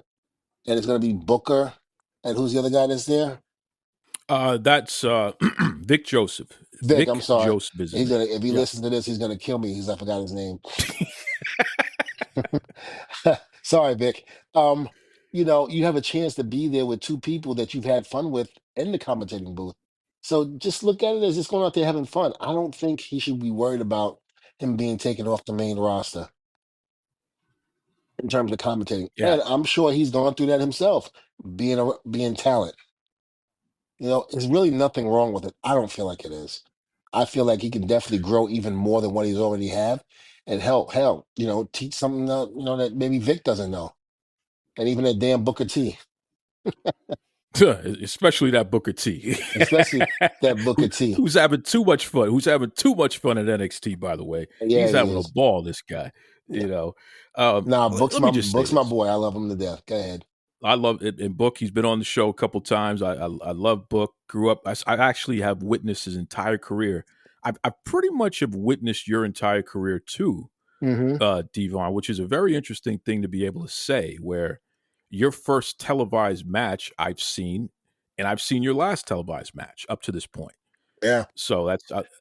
and it's going to be Booker, and who's the other guy that's there? That's Vic Joseph. Vic. I'm Vic sorry. Joseph is his He's name. gonna if he Yeah. listens to this, he's gonna kill me because I forgot his name. Sorry, Vic. Um, you have a chance to be there with two people that you've had fun with in the commentating booth. So just look at it as just going out there having fun. I don't think he should be worried about him being taken off the main roster in terms of commentating. Yeah. And I'm sure he's gone through that himself, being talent. There's really nothing wrong with it. I don't feel like it is. I feel like he can definitely grow even more than what he's already have, and hell, teach something that maybe Vic doesn't know, and even that damn Booker T, Especially that Booker T. especially that Booker T. Who's having too much fun. Who's having too much fun at NXT, by the way. Yeah, He's he having a is. ball, this guy. Yeah. Nah, Let me just say Book's my this. boy. I love him to death. Go ahead. I love it in Book. He's been on the show a couple times. I love Book. Grew up. I actually have witnessed his entire career. I pretty much have witnessed your entire career too, Mm-hmm. Devon, which is a very interesting thing to be able to say. Where your first televised match I've seen, and I've seen your last televised match up to this point. Yeah. So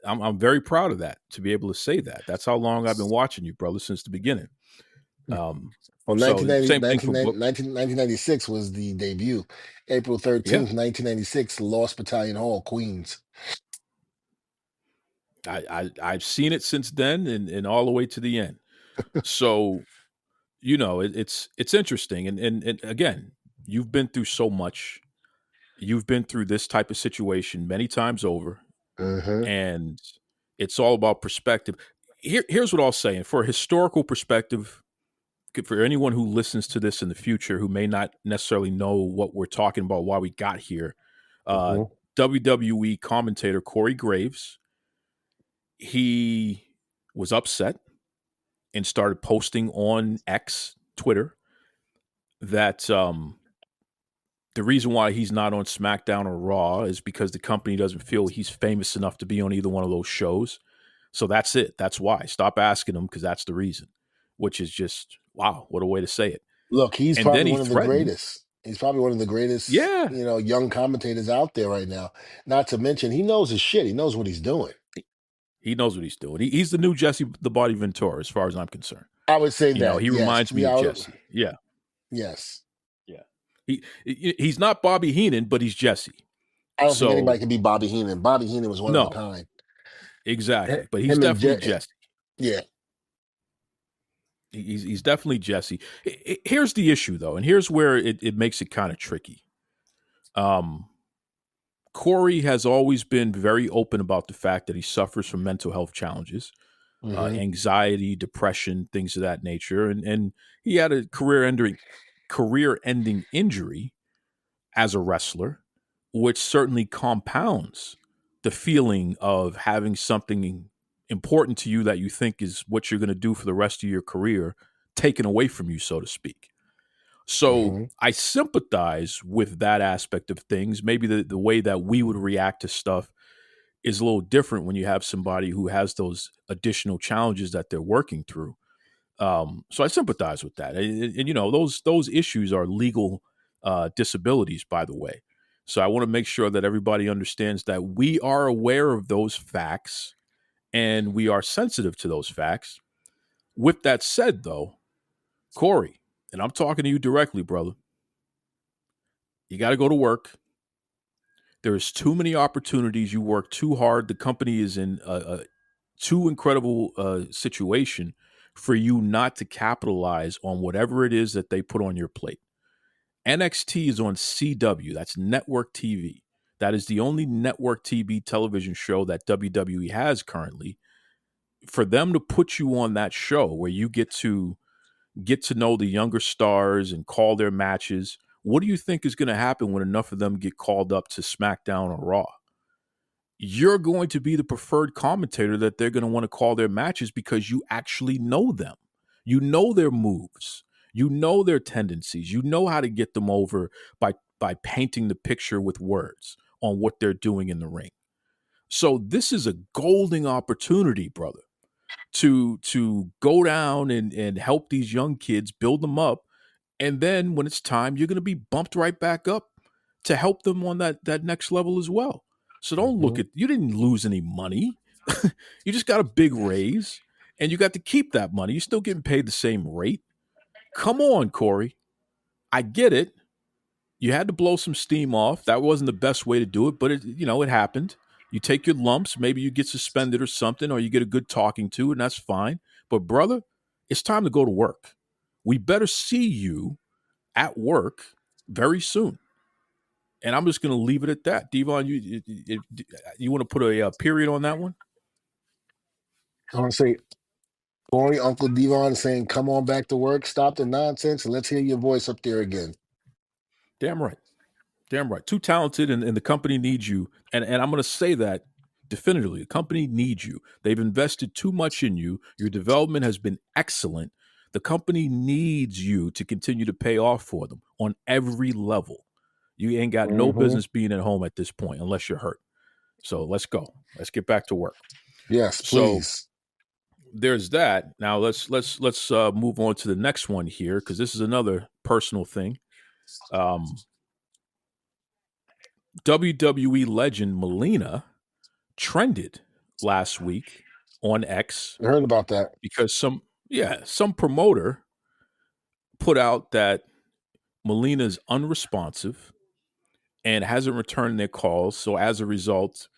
I'm very proud of that to be able to say that. That's how long I've been watching you, brother, since the beginning. Well, So same thing for Book. 1996 was the debut. April Yeah, 13th, 1996, Lost Battalion Hall, Queens. I've seen it since then and all the way to the end. So it's interesting and again, you've been through so much. You've been through this type of situation many times over, Mm-hmm. and it's all about perspective. Here's what I'll say, and for a historical perspective, for anyone who listens to this in the future who may not necessarily know what we're talking about, why we got here, uh, Mm-hmm. WWE commentator Corey Graves, he was upset and started posting on X, Twitter, that the reason why he's not on SmackDown or Raw is because the company doesn't feel he's famous enough to be on either one of those shows. So that's it. That's why. Stop asking him because that's the reason, which is just, wow, what a way to say it. Look, he's And then probably he one of the threatened. greatest. He's probably one of the greatest, Yeah, young commentators out there right now. Not to mention, he knows his shit. He knows what he's doing. he knows what he's doing. He's the new Jesse the Body Ventura, as far as I'm concerned. I would say that, He yes. reminds me of Jesse. Yeah, Yes. yeah. He's not Bobby Heenan, but he's Jesse. I don't think So anybody can be Bobby Heenan. Bobby Heenan was one of a no, kind. exactly. But he's Him and definitely Jet. Jesse. Yeah. He's definitely Jesse. Here's the issue though, and here's where it makes it kind of tricky. Um, Corey has always been very open about the fact that he suffers from mental health challenges, Hmm. anxiety, depression, things of that nature, and he had a career ending injury as a wrestler, which certainly compounds the feeling of having something important to you that you think is what you're going to do for the rest of your career taken away from you, so to speak. So Hmm. I sympathize with that aspect of things. Maybe the way that we would react to stuff is a little different when you have somebody who has those additional challenges that they're working through. So I sympathize with that, and you know those issues are legal disabilities, by the way. So I want to make sure that everybody understands that we are aware of those facts and we are sensitive to those facts. With that said, though, Corey, and I'm talking to you directly, brother, you got to go to work. There's too many opportunities. You work too hard. The company is in a too incredible situation for you not to capitalize on whatever it is that they put on your plate. NXT is on CW. That's network TV. That is the only network TV television show that WWE has currently. For them to put you on that show where you get to know the younger stars and call their matches, what do you think is going to happen when enough of them get called up to SmackDown or Raw? You're going to be the preferred commentator that they're going to want to call their matches because you actually know them. You know their moves. You know their tendencies. You know how to get them over by painting the picture with words on what they're doing in the ring. So this is a golden opportunity, brother, to go down and help these young kids, build them up, and then when it's time, you're going to be bumped right back up to help them on that next level as well. So don't look Hmm. at you didn't lose any money. You just got a big raise and you got to keep that money. You're still getting paid the same rate. Come on, Corey. I get it. You had to blow some steam off. That wasn't the best way to do it, but it happened. You take your lumps, maybe you get suspended or something, or you get a good talking to, and that's fine. But brother, it's time to go to work. We better see you at work very soon. And I'm just going to leave it at that. Devon, you want to put a period on that one? I want to say, Corey, Uncle Devon saying, come on back to work, stop the nonsense, and let's hear your voice up there again. Damn right. Damn right. Too talented, and the company needs you. And I'm going to say that definitively. The company needs you. They've invested too much in you. Your development has been excellent. The company needs you to continue to pay off for them on every level. You ain't got no Hmm. business being at home at this point unless you're hurt. So let's go. Let's get back to work. Yes, So please. there's that. Now let's move on to the next one here because this is another personal thing. Um, WWE legend Melina trended last week on X I heard about that. because some promoter put out that Melina's unresponsive and hasn't returned their calls. So as a result,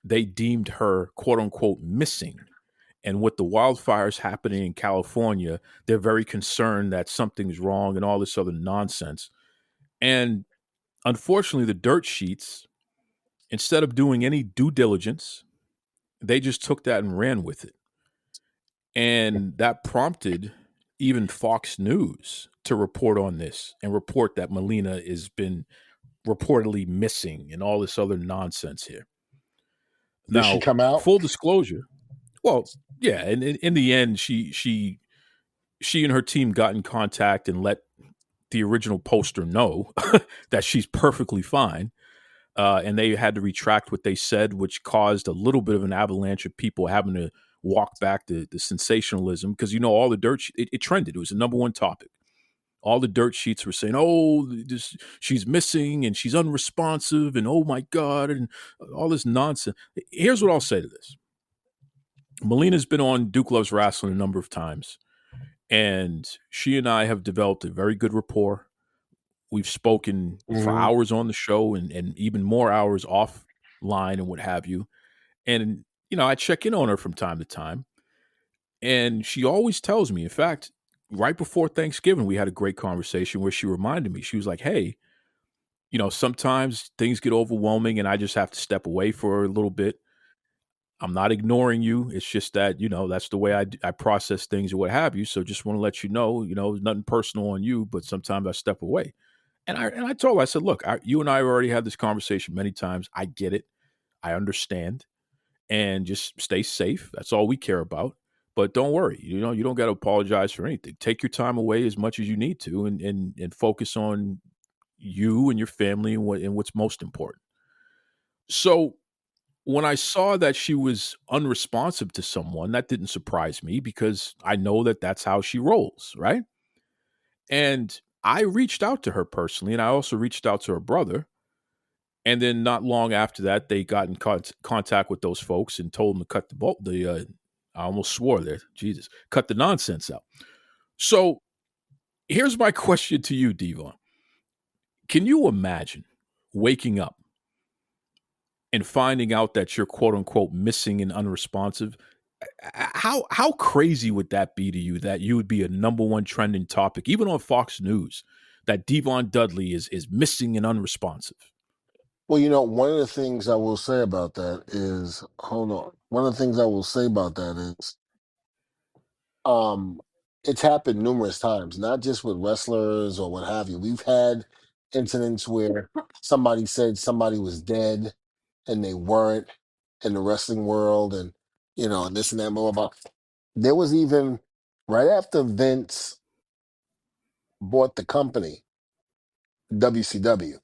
they deemed her quote unquote missing. And with the wildfires happening in California, they're very concerned that something's wrong and all this other nonsense. And unfortunately, the dirt sheets, instead of doing any due diligence, they just took that and ran with it. And that prompted even Fox News to report on this and report that Melina has been reportedly missing and all this other nonsense here. Did she Now, come out? full disclosure, well, yeah, and in the end, she and her team got in contact and let the original poster know that she's perfectly fine. And they had to retract what they said, which caused a little bit of an avalanche of people having to walk back the sensationalism because all the it trended. It was the number one topic. All the dirt sheets were saying, "Oh, she's missing and she's unresponsive," and "Oh my God," and all this nonsense. Here's what I'll say to this: Melina's been on Duke Loves Wrestling a number of times, and she and I have developed a very good rapport. We've spoken for Hmm. hours on the show and even more hours offline and what have you. And I check in on her from time to time, and she always tells me. In fact, right before Thanksgiving, we had a great conversation where she reminded me. She was like, "Hey, sometimes things get overwhelming, and I just have to step away for a little bit. I'm not ignoring you. It's just that that's the way I process things or what have you. So just want to let you know, there's nothing personal on you, but sometimes I step away." And I told her, I said, "Look, you and I have already had this conversation many times. I get it. I understand, and just stay safe. That's all we care about. But don't worry. You don't got to apologize for anything. Take your time away as much as you need to, and focus on you and your family and what's most important." So when I saw that she was unresponsive to someone, that didn't surprise me because I know that that's how she rolls, right? And I reached out to her personally, and I also reached out to her brother. And then not long after that, they got in contact with those folks and told them to cut I almost swore there, Jesus, cut the nonsense out. So here's my question to you, Devon. Can you imagine waking up and finding out that you're quote unquote missing and unresponsive? How crazy would that be to you that you would be a number one trending topic, even on Fox News, that Devon Dudley is missing and unresponsive? Well, one of the things I will say about that is, hold on. One of the things I will say about that is, um, it's happened numerous times, not just with wrestlers or what have you. We've had incidents where somebody said somebody was dead and they weren't in the wrestling world, and this and that, more about. There was even right after Vince bought the company, WCW.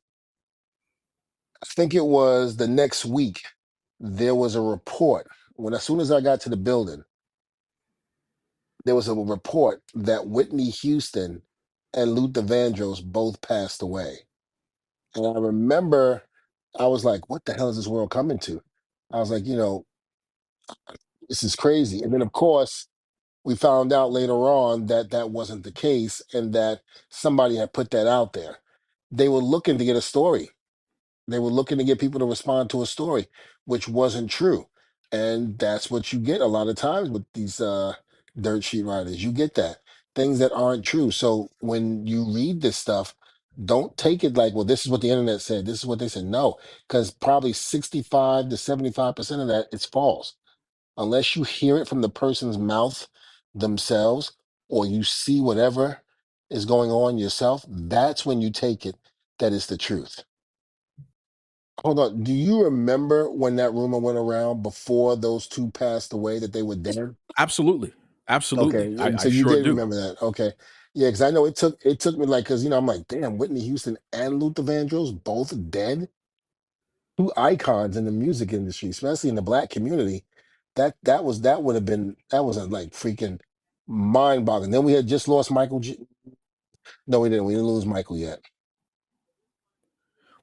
I think it was the next week, there was a report. As soon as I got to the building, there was a report that Whitney Houston and Luther Vandross both passed away. And I remember I was like, what the hell is this world coming to? I was like, this is crazy. And then, of course, we found out later on that that wasn't the case and that somebody had put that out there. They were looking to get a story. They were looking to get people to respond to a story, which wasn't true. And that's what you get a lot of times with these dirt sheet writers. You get that. Things that aren't true. So when you read this stuff, don't take it like, well, this is what the internet said. This is what they said. No, because probably 65 to 75% of that is false. Unless you hear it from the person's mouth themselves or you see whatever is going on yourself, that's when you take it that is the truth. Hold on. Do you remember when that rumor went around before those two passed away that they were dead? Absolutely. Okay, Absolutely. I, and so I you sure did do. remember that. Okay, yeah, because I know it took me like because I'm like, damn, Whitney Houston and Luther Vandross both dead, two icons in the music industry, especially in the black community. That would have been that was a like freaking mind boggling. Then we had just lost Michael. No, we didn't. We didn't lose Michael yet.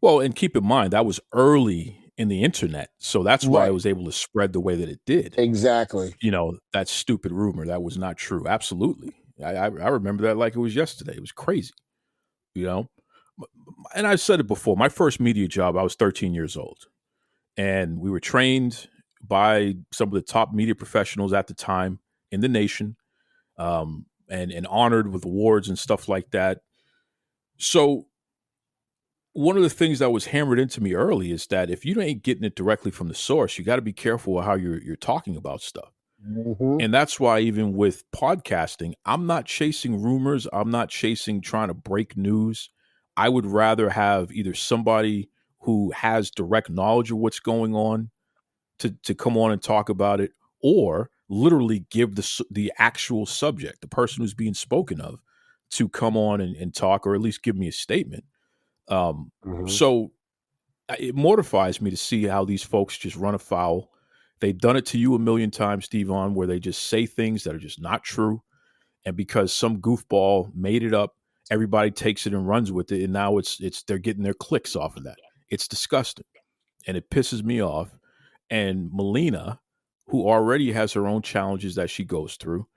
Well, and keep in mind that was early in the internet, so that's why it Right. was able to spread the way that it did. Exactly. That stupid rumor that was not true. Absolutely, I remember that like it was yesterday. It was crazy. You know, and I've said it before. My first media job, I was 13 years old, and we were trained by some of the top media professionals at the time in the nation, and honored with awards and stuff like that. So one of the things that was hammered into me early is that if you ain't getting it directly from the source, you got to be careful with how you're talking about stuff. Hmm. And that's why even with podcasting, I'm not chasing rumors. I'm not chasing trying to break news. I would rather have either somebody who has direct knowledge of what's going on to come on and talk about it, or literally give the actual subject, the person who's being spoken of, to come on and talk, or at least give me a statement. Um, Hmm. so it mortifies me to see how these folks just run afoul. They've done it to you a million times, Devon, where they just say things that are just not true. And because some goofball made it up, everybody takes it and runs with it. And now it's they're getting their clicks off of that. It's disgusting. And it pisses me off. And Melina, who already has her own challenges that she goes through,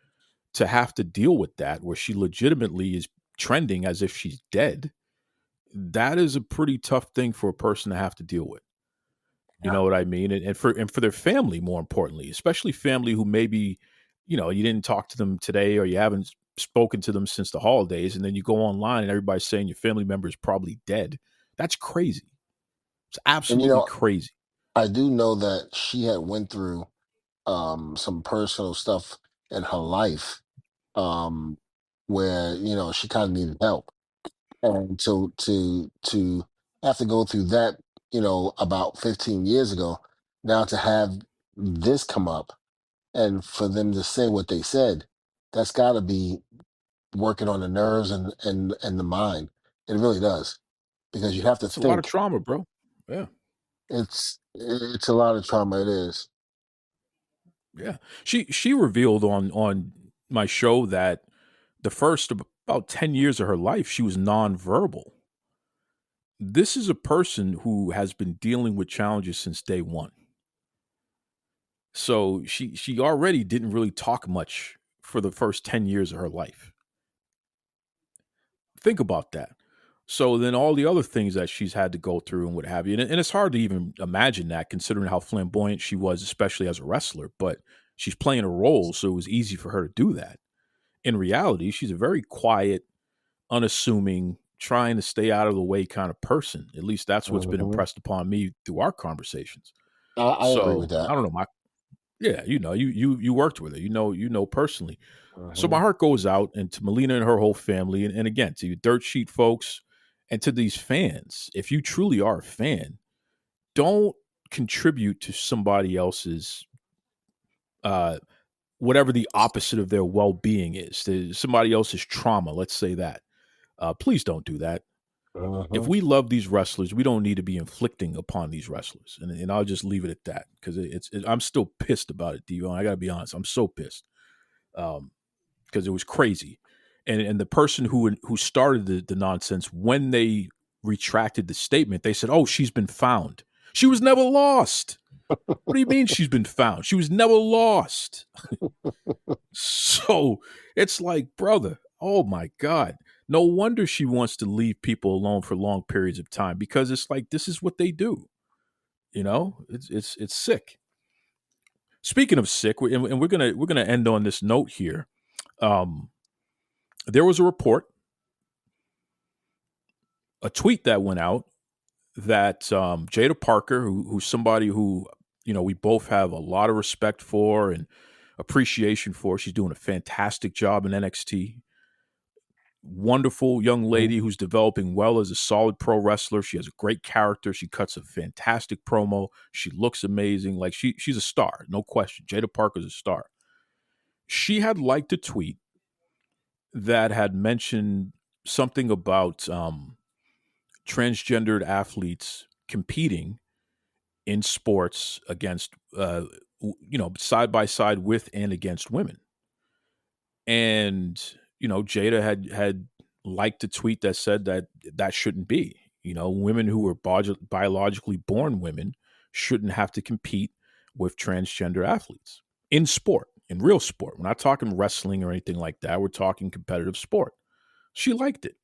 to have to deal with that, where she legitimately is trending as if she's dead, that is a pretty tough thing for a person to have to deal with. You Yeah. know what I mean? And for their family, more importantly, especially family who maybe, you didn't talk to them today or you haven't spoken to them since the holidays, and then you go online and everybody's saying your family member is probably dead. That's crazy. It's And absolutely crazy. I do know that she had went through some personal stuff in her life, um where she kind of needed help, and to have to go through that, about 15 years ago, now to have this come up and for them to say what they said, that's got to be working on the nerves and the mind. It really does, because you have to It's a lot of think. trauma, bro. Yeah. It's a lot of trauma. It is. Yeah. She revealed on my show that the first about 10 years of her life she was nonverbal. This is a person who has been dealing with challenges since day one. So she already didn't really talk much for the first 10 years of her life. Think about that. So then all the other things that she's had to go through and what have you. And it's hard to even imagine that considering how flamboyant she was, especially as a wrestler, but she's playing a role, so it was easy for her to do that. In reality, she's a very quiet, unassuming, trying to stay out of the way kind of person. At least that's what's been Hmm. impressed upon me through our conversations. I agree with So that. I don't know, my yeah, you worked with her, you know personally. So my Hmm. heart goes out and to Melina and her whole family, and again to you dirt sheet folks, and to these fans. If you truly are a fan, don't contribute to somebody else's uh, whatever the opposite of their well being is. Somebody else's trauma. Let's say that. Please don't do that. If Hmm. we love these wrestlers, we don't need to be inflicting upon these wrestlers. And I'll just leave it at that because I'm still pissed about it, Devon. I got to be honest. I'm so pissed because it was crazy. And the person who started the nonsense, when they retracted the statement, they said, "Oh, she's been found. She was never lost." What do you mean she's been found? She was never lost. So it's like, brother, oh my God. No wonder she wants to leave people alone for long periods of time because it's like this is what they do. It's sick. Speaking of sick, and we're gonna end on this note here. Um, there was a report, a tweet that went out that Jaida Parker, who's somebody who we both have a lot of respect for and appreciation for. She's doing a fantastic job in NXT. Wonderful young Hmm. lady who's developing well as a solid pro wrestler. She has a great character. She cuts a fantastic promo. She looks amazing. Like she's a star, no question. Jaida Parker's a star. She had liked a tweet that had mentioned something about transgendered athletes competing in sports against, side by side with and against women. And Jada had liked a tweet that said that shouldn't be. Women who were biologically born women shouldn't have to compete with transgender athletes in sport, in real sport. We're not talking wrestling or anything like that. We're talking competitive sport. She liked it.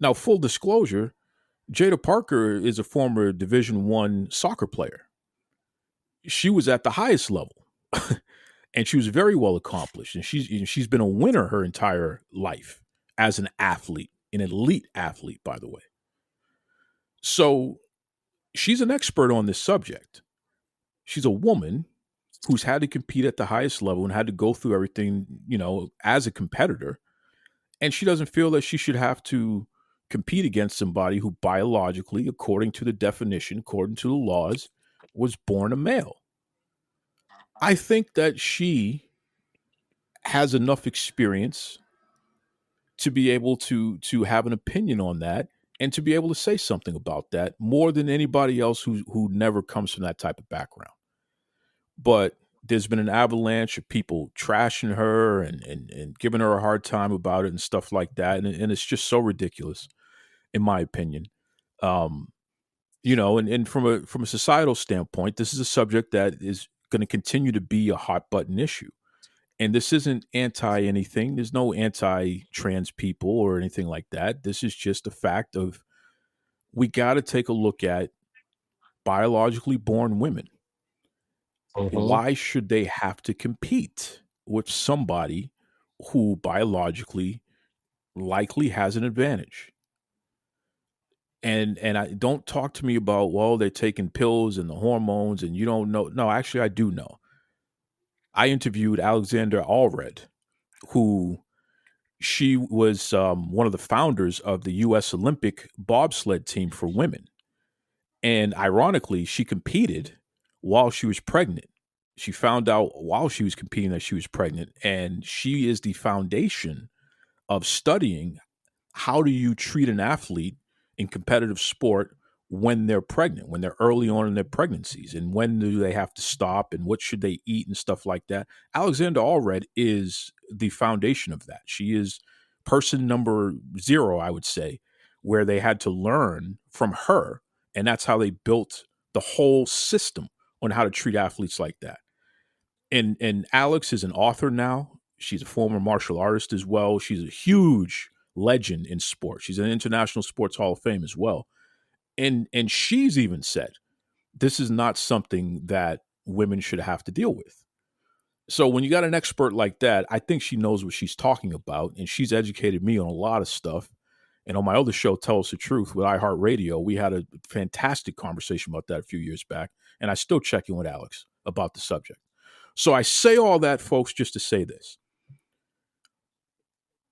Now, full disclosure, Jada Parker is a former Division One soccer player. She was at the highest level. And she was very well accomplished, and she's been a winner her entire life as an athlete, an elite athlete, by the way. So she's an expert on this subject. She's a woman who's had to compete at the highest level and had to go through everything, as a competitor, and she doesn't feel that she should have to compete against somebody who biologically, according to the definition, according to the laws, was born a male. I think that she has enough experience to be able to have an opinion on that and to be able to say something about that more than anybody else who never comes from that type of background. But there's been an avalanche of people trashing her and giving her a hard time about it and stuff like that, and it's just so ridiculous, in my opinion. Um, and from a societal standpoint, this is a subject that is going to continue to be a hot button issue. And this isn't anti anything. There's no anti trans people or anything like that. This is just a fact of we got to take a look at biologically born women. Hmm. Why should they have to compete with somebody who biologically likely has an advantage? And I don't talk to me about, well, they're taking pills and the hormones and you don't know. No, actually I do know. I interviewed Alexander Allred, who she was one of the founders of the US Olympic bobsled team for women. And ironically, she competed while she was pregnant. She found out while she was competing that she was pregnant, and she is the foundation of studying how do you treat an athlete in competitive sport when they're pregnant, when they're early on in their pregnancies, and when do they have to stop and what should they eat and stuff like that. Alexander Allred is the foundation of that. She is person number zero, I would say, where they had to learn from her, and that's how they built the whole system on how to treat athletes like that. And Alex is an author now. She's a former martial artist as well. She's a huge legend in sports. She's an International Sports Hall of Fame as well. And she's even said this is not something that women should have to deal with. So when you got an expert like that, I think she knows what she's talking about, and she's educated me on a lot of stuff. And on my other show, Tell Us the Truth with iHeartRadio, we had a fantastic conversation about that a few years back, and I still check in with Alex about the subject. So I say all that, folks, just to say this.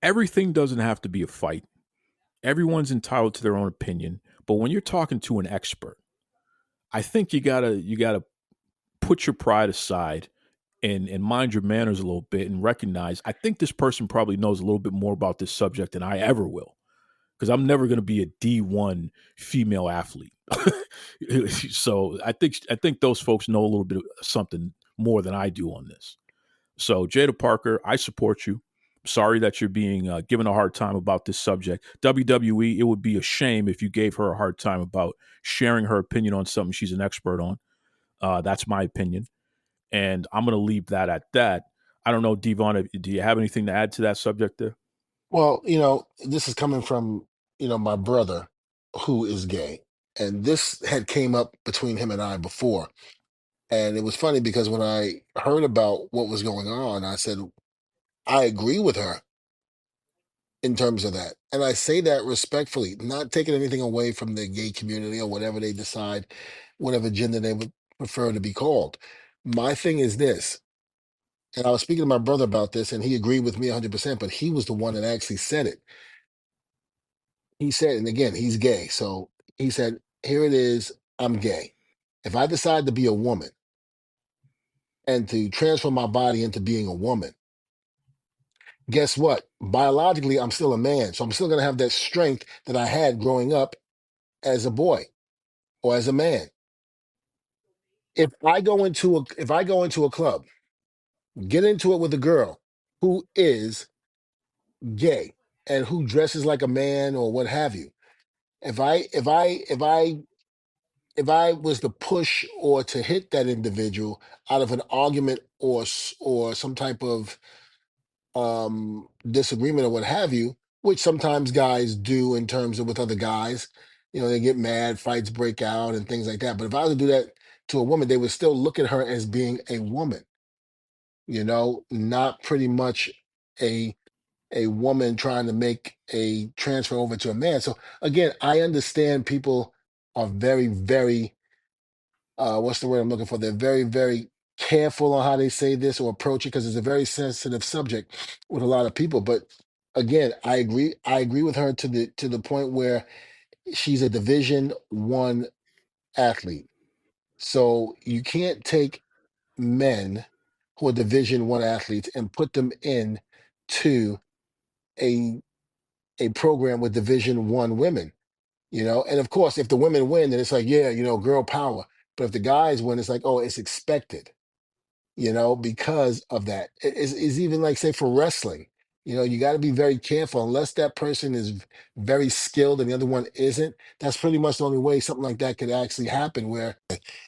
Everything doesn't have to be a fight. Everyone's entitled to their own opinion, but when you're talking to an expert, I think you gotta put your pride aside and mind your manners a little bit and recognize I think this person probably knows a little bit more about this subject than I ever will because I'm never going to be a D1 female athlete. So I think those folks know a little bit of something more than I do on this. So, Jaida Parker, I support you. Sorry that you're being given a hard time about this subject. WWE, it would be a shame if you gave her a hard time about sharing her opinion on something she's an expert on. That's my opinion. And I'm going to leave that at that. I don't know, Devon, do you have anything to add to that subject there? Well, this is coming from, my brother who is gay. And this had came up between him and I before. And it was funny because when I heard about what was going on, I said, I agree with her in terms of that. And I say that respectfully, not taking anything away from the gay community or whatever they decide, whatever gender they would prefer to be called. My thing is this, and I was speaking to my brother about this, and he agreed with me 100%, but he was the one that actually said it. He said, and again, he's gay. So he said, here it is, I'm gay. If I decide to be a woman and to transfer my body into being a woman, guess what? Biologically, I'm still a man. So I'm still going to have that strength that I had growing up as a boy or as a man. If I go into a club, get into it with a girl who is gay and who dresses like a man or what have you, if I was to push or to hit that individual out of an argument or some type of disagreement or what have you, which sometimes guys do in terms of with other guys, they get mad, fights break out, and things like that. But if I was to do that to a woman, they would still look at her as being a woman, not pretty much a a woman trying to make a transfer over to a man. So again, I understand people are very, very what's the word I'm looking for? They're very, very careful on how they say this or approach it because it's a very sensitive subject with a lot of people. But again, I agree. I agree with her to the point where she's a Division 1 athlete. So you can't take men who are Division 1 athletes and put them in to a a program with Division 1 women. And of course, if the women win, then it's like, yeah, girl power. But if the guys win, it's like, oh, it's expected, because of that. It's even like, say, for wrestling, you got to be very careful unless that person is very skilled and the other one isn't. That's pretty much the only way something like that could actually happen. Where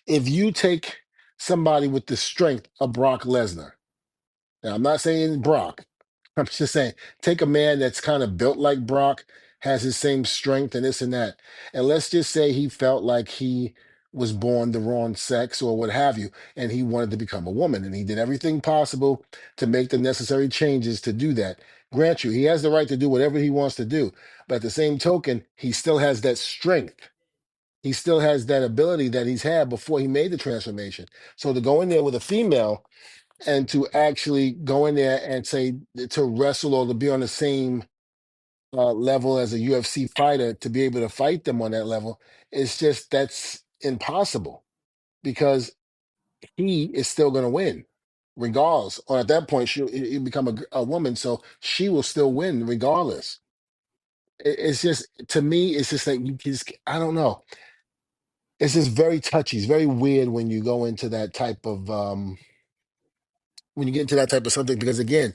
if you take somebody with the strength of Brock Lesnar, now, I'm not saying Brock. I'm just saying take a man that's kind of built like Brock, has his same strength and this and that. And let's just say he felt like he was born the wrong sex or what have you, and he wanted to become a woman, and he did everything possible to make the necessary changes to do that. Grant you, he has the right to do whatever he wants to do, but at the same token, he still has that strength. He still has that ability that he's had before he made the transformation. So to go in there with a female and to actually go in there and say to wrestle or to be on the same level as a UFC fighter, to be able to fight them on that level, it's just that's impossible because he is still going to win regardless. Or at that point, he'll become a woman, so she will still win regardless. It's just, to me, it's just like you just, I don't know. It's just very touchy. It's very weird when you go into that type of when you get into that type of something, because again,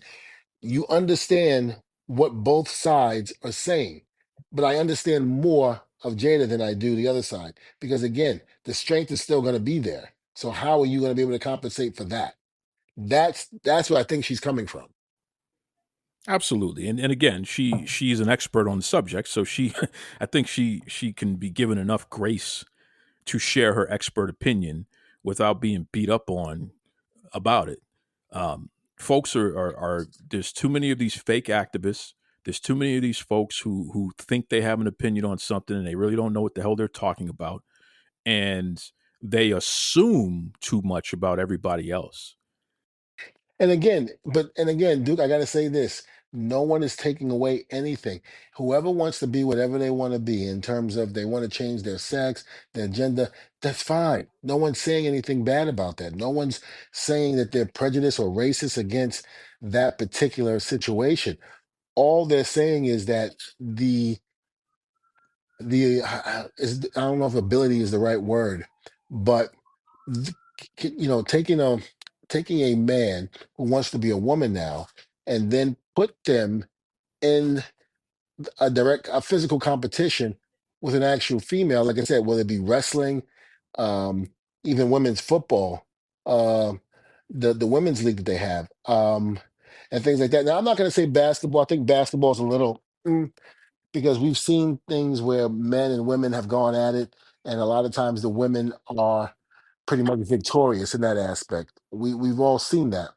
you understand what both sides are saying, but I understand more of Jada than I do the other side, because again, the strength is still going to be there. So how are you going to be able to compensate for that? That's where I think she's coming from. Absolutely. And again, she's an expert on the subject, so she I think she can be given enough grace to share her expert opinion without being beat up on about it. Folks are there's too many of these fake activists. There's too many of these folks who think they have an opinion on something and they really don't know what the hell they're talking about, and they assume too much about everybody else. And again, Duke, I got to say this. No one is taking away anything. Whoever wants to be whatever they want to be in terms of they want to change their sex, their gender, that's fine. No one's saying anything bad about that. No one's saying that they're prejudiced or racist against that particular situation. All they're saying is that is, I don't know if ability is the right word, but th- taking a man who wants to be a woman now and then put them in a physical competition with an actual female, like I said, whether it be wrestling, um, even women's football, um, the women's league that they have, and things like that. Now, I'm not going to say basketball. I think basketball is a little. Because we've seen things where men and women have gone at it, and a lot of times the women are pretty much victorious in that aspect. We've all seen that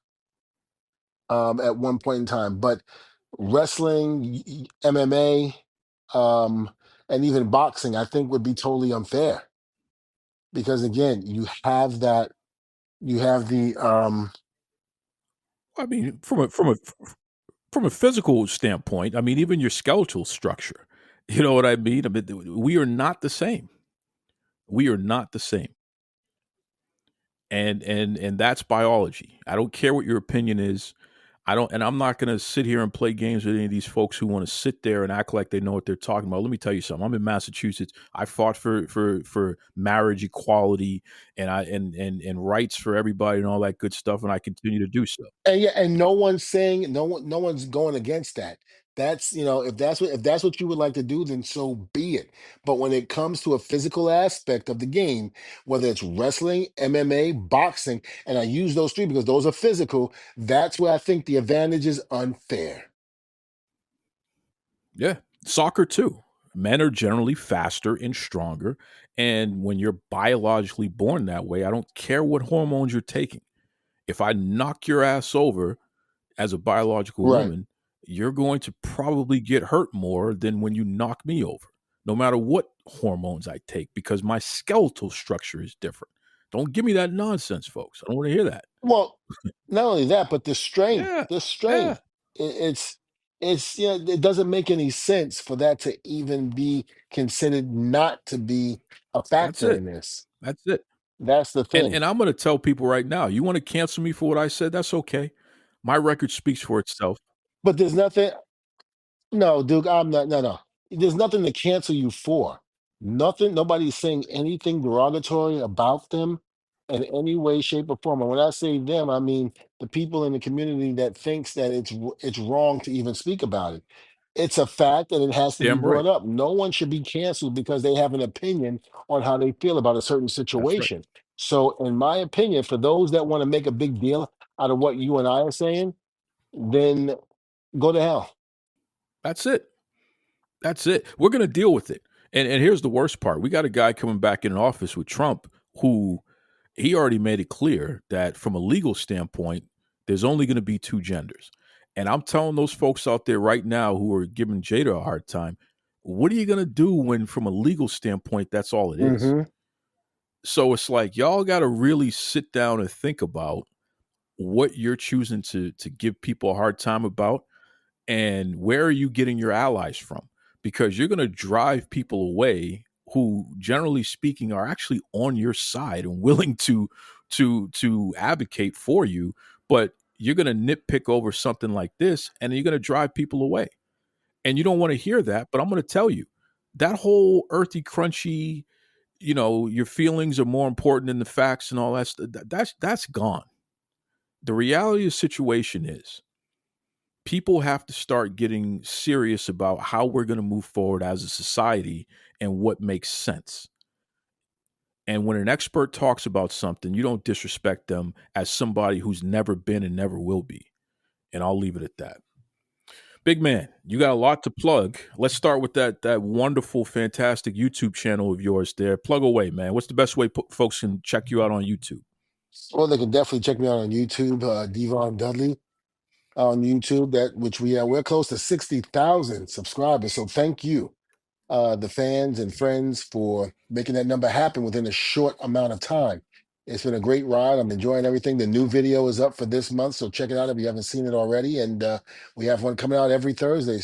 at one point in time. But wrestling, MMA, um, and even boxing, I think would be totally unfair because again, you have that, you have the I mean, from a physical standpoint, I mean, even your skeletal structure. You know what I mean? I mean, we are not the same. We are not the same. And that's biology. I don't care what your opinion is. I don't, and I'm not going to sit here and play games with any of these folks who want to sit there and act like they know what they're talking about. Let me tell you something. I'm in Massachusetts. I fought for marriage equality and rights for everybody and all that good stuff, and I continue to do so. And yeah, and no one's saying, no one's going against that. That's, if that's what you would like to do, then so be it. But when it comes to a physical aspect of the game, whether it's wrestling, MMA, boxing, and I use those three because those are physical, that's where I think the advantage is unfair. Yeah, soccer too. Men are generally faster and stronger, and when you're biologically born that way, I don't care what hormones you're taking. If I knock your ass over as a biological Right. woman, you're going to probably get hurt more than when you knock me over, no matter what hormones I take, because my skeletal structure is different. Don't give me that nonsense, folks. I don't want to hear that. Well, not only that, but the strength, Yeah, the yeah, strength. It's it doesn't make any sense for that to even be considered not to be a that's factor it. in this. That's it. That's the And thing. and I'm going to tell people right now, you want to cancel me for what I said? That's okay. My record speaks for itself. But there's nothing. No, Duke, I'm not. No, no. There's nothing to cancel you for. Nothing. Nobody's saying anything derogatory about them in any way, shape, or form. And when I say them, I mean the people in the community that thinks that it's wrong to even speak about it. It's a fact and it has to be Damn right. brought up. No one should be canceled because they have an opinion on how they feel about a certain That's right. situation. So, in my opinion, for those that want to make a big deal out of what you and I are saying, then go to hell. That's it. That's it. We're going to deal with it. And here's the worst part. We got a guy coming back in office with Trump who he already made it clear that from a legal standpoint, there's only going to be two genders. And I'm telling those folks out there right now who are giving Jaida a hard time, what are you going to do when, from a legal standpoint, that's all it is? Mm-hmm. So it's like y'all got to really sit down and think about what you're choosing to give people a hard time about, and where are you getting your allies from? Because you're going to drive people away who, generally speaking, are actually on your side and willing to advocate for you, but you're going to nitpick over something like this, and you're going to drive people away. And you don't want to hear that, but I'm going to tell you, that whole earthy, crunchy, your feelings are more important than the facts and all that stuff, that's gone. The reality of the situation is, people have to start getting serious about how we're going to move forward as a society and what makes sense. And when an expert talks about something, you don't disrespect them as somebody who's never been and never will be. And I'll leave it at that. Big man, you got a lot to plug. Let's start with that wonderful, fantastic YouTube channel of yours there. Plug away, man. What's the best way folks can check you out on YouTube? Well, they can definitely check me out on YouTube, Devon Dudley on YouTube. We're close to 60,000 subscribers. So thank you, the fans and friends, for making that number happen within a short amount of time. It's been a great ride. I'm enjoying everything. The new video is up for this month, so check it out if you haven't seen it already. And we have one coming out every Thursday.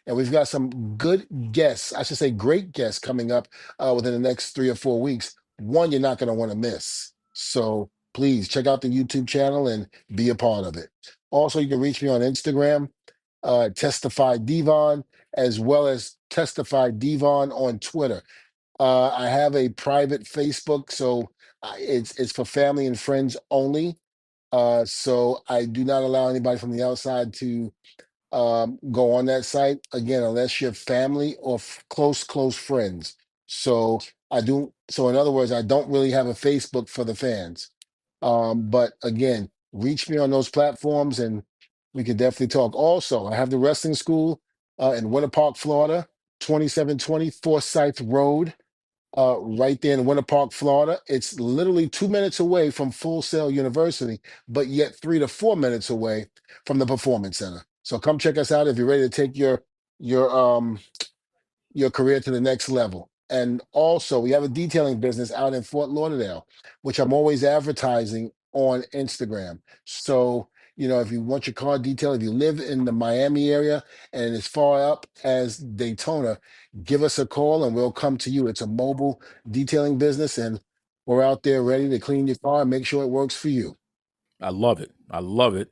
And we've got some good guests, I should say great guests, coming up within the next 3 or 4 weeks. One you're not going to want to miss. So please check out the YouTube channel and be a part of it. Also, you can reach me on Instagram, Testify Devon, as well as Testify Devon on Twitter. I have a private Facebook, so it's for family and friends only. So I do not allow anybody from the outside to go on that site again, unless you're family or close friends. So I do. So in other words, I don't really have a Facebook for the fans. But again, reach me on those platforms, and we can definitely talk. Also, I have the wrestling school in Winter Park, Florida, 2720 Forsyth Road, right there in Winter Park, Florida. It's literally 2 minutes away from Full Sail University, but yet 3 to 4 minutes away from the Performance Center. So come check us out if you're ready to take your your career to the next level. And also, we have a detailing business out in Fort Lauderdale, which I'm always advertising on Instagram. So, if you want your car detailed, if you live in the Miami area and as far up as Daytona, give us a call and we'll come to you. It's a mobile detailing business, and we're out there ready to clean your car and make sure it works for you. I love it. I love it.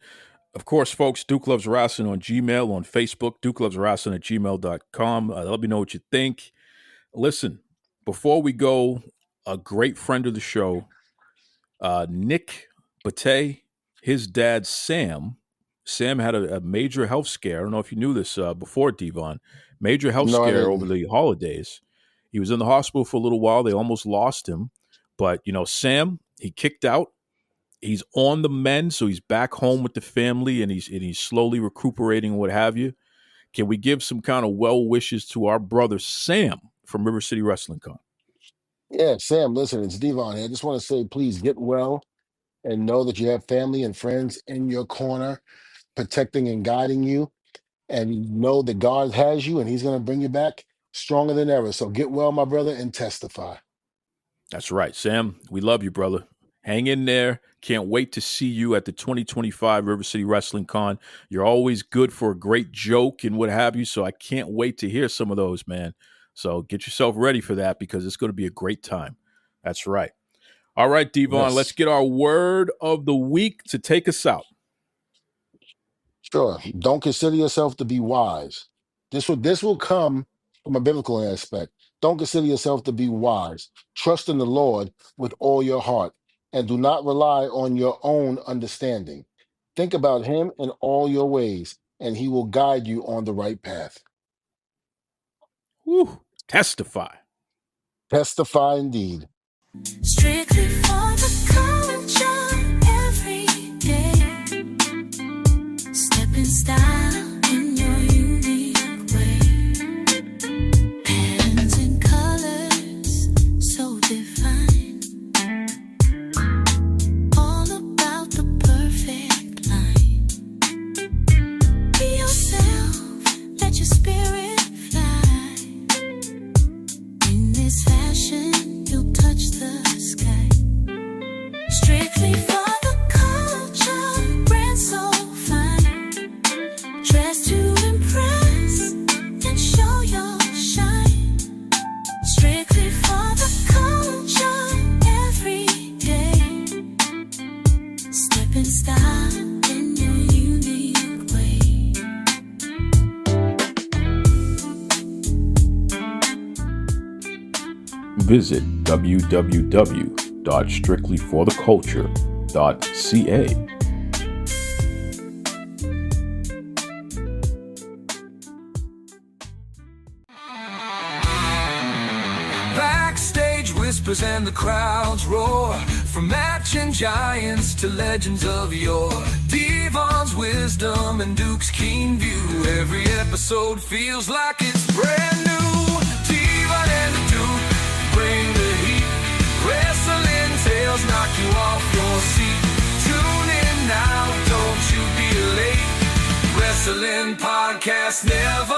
Of course, folks, Duke Loves Wrestling on Gmail, on Facebook, DukeLovesWrestling@gmail.com. Let me know what you think. Listen, before we go, a great friend of the show, Nick Bate, his dad, Sam. Sam had a major health scare. I don't know if you knew this before, Devon. Major health No, I scare over didn't. the holidays. He was in the hospital for a little while. They almost lost him. But, Sam, he kicked out. He's on the mend, so he's back home with the family, and he's slowly recuperating, what have you. Can we give some kind of well wishes to our brother Sam from River City Wrestling Con? Yeah, Sam, listen, it's Devon here. I just want to say, please get well and know that you have family and friends in your corner, protecting and guiding you. And know that God has you and he's going to bring you back stronger than ever. So get well, my brother, and testify. That's right, Sam. We love you, brother. Hang in there. Can't wait to see you at the 2025 River City Wrestling Con. You're always good for a great joke and what have you, so I can't wait to hear some of those, man. So get yourself ready for that, because it's going to be a great time. That's right. All right, Devon, let's Yes, get our word of the week to take us out. sure. Don't consider yourself to be wise. This will come from a biblical aspect. Don't consider yourself to be wise. Trust in the Lord with all your heart and do not rely on your own understanding. Think about him in all your ways, and he will guide you on the right path. Woo. Testify. Testify indeed. Strictly for the culture every day. Step in style in your unique way. Patterns and colors so divine. visit www.strictlyfortheculture.ca. Backstage whispers and the crowds roar, from matching giants to legends of yore. Devon's wisdom and Duke's keen view, every episode feels like it's brand new. Devon and the Duke bring the heat, wrestling tales knock you off your seat. Tune in now, don't you be late. Wrestling podcast never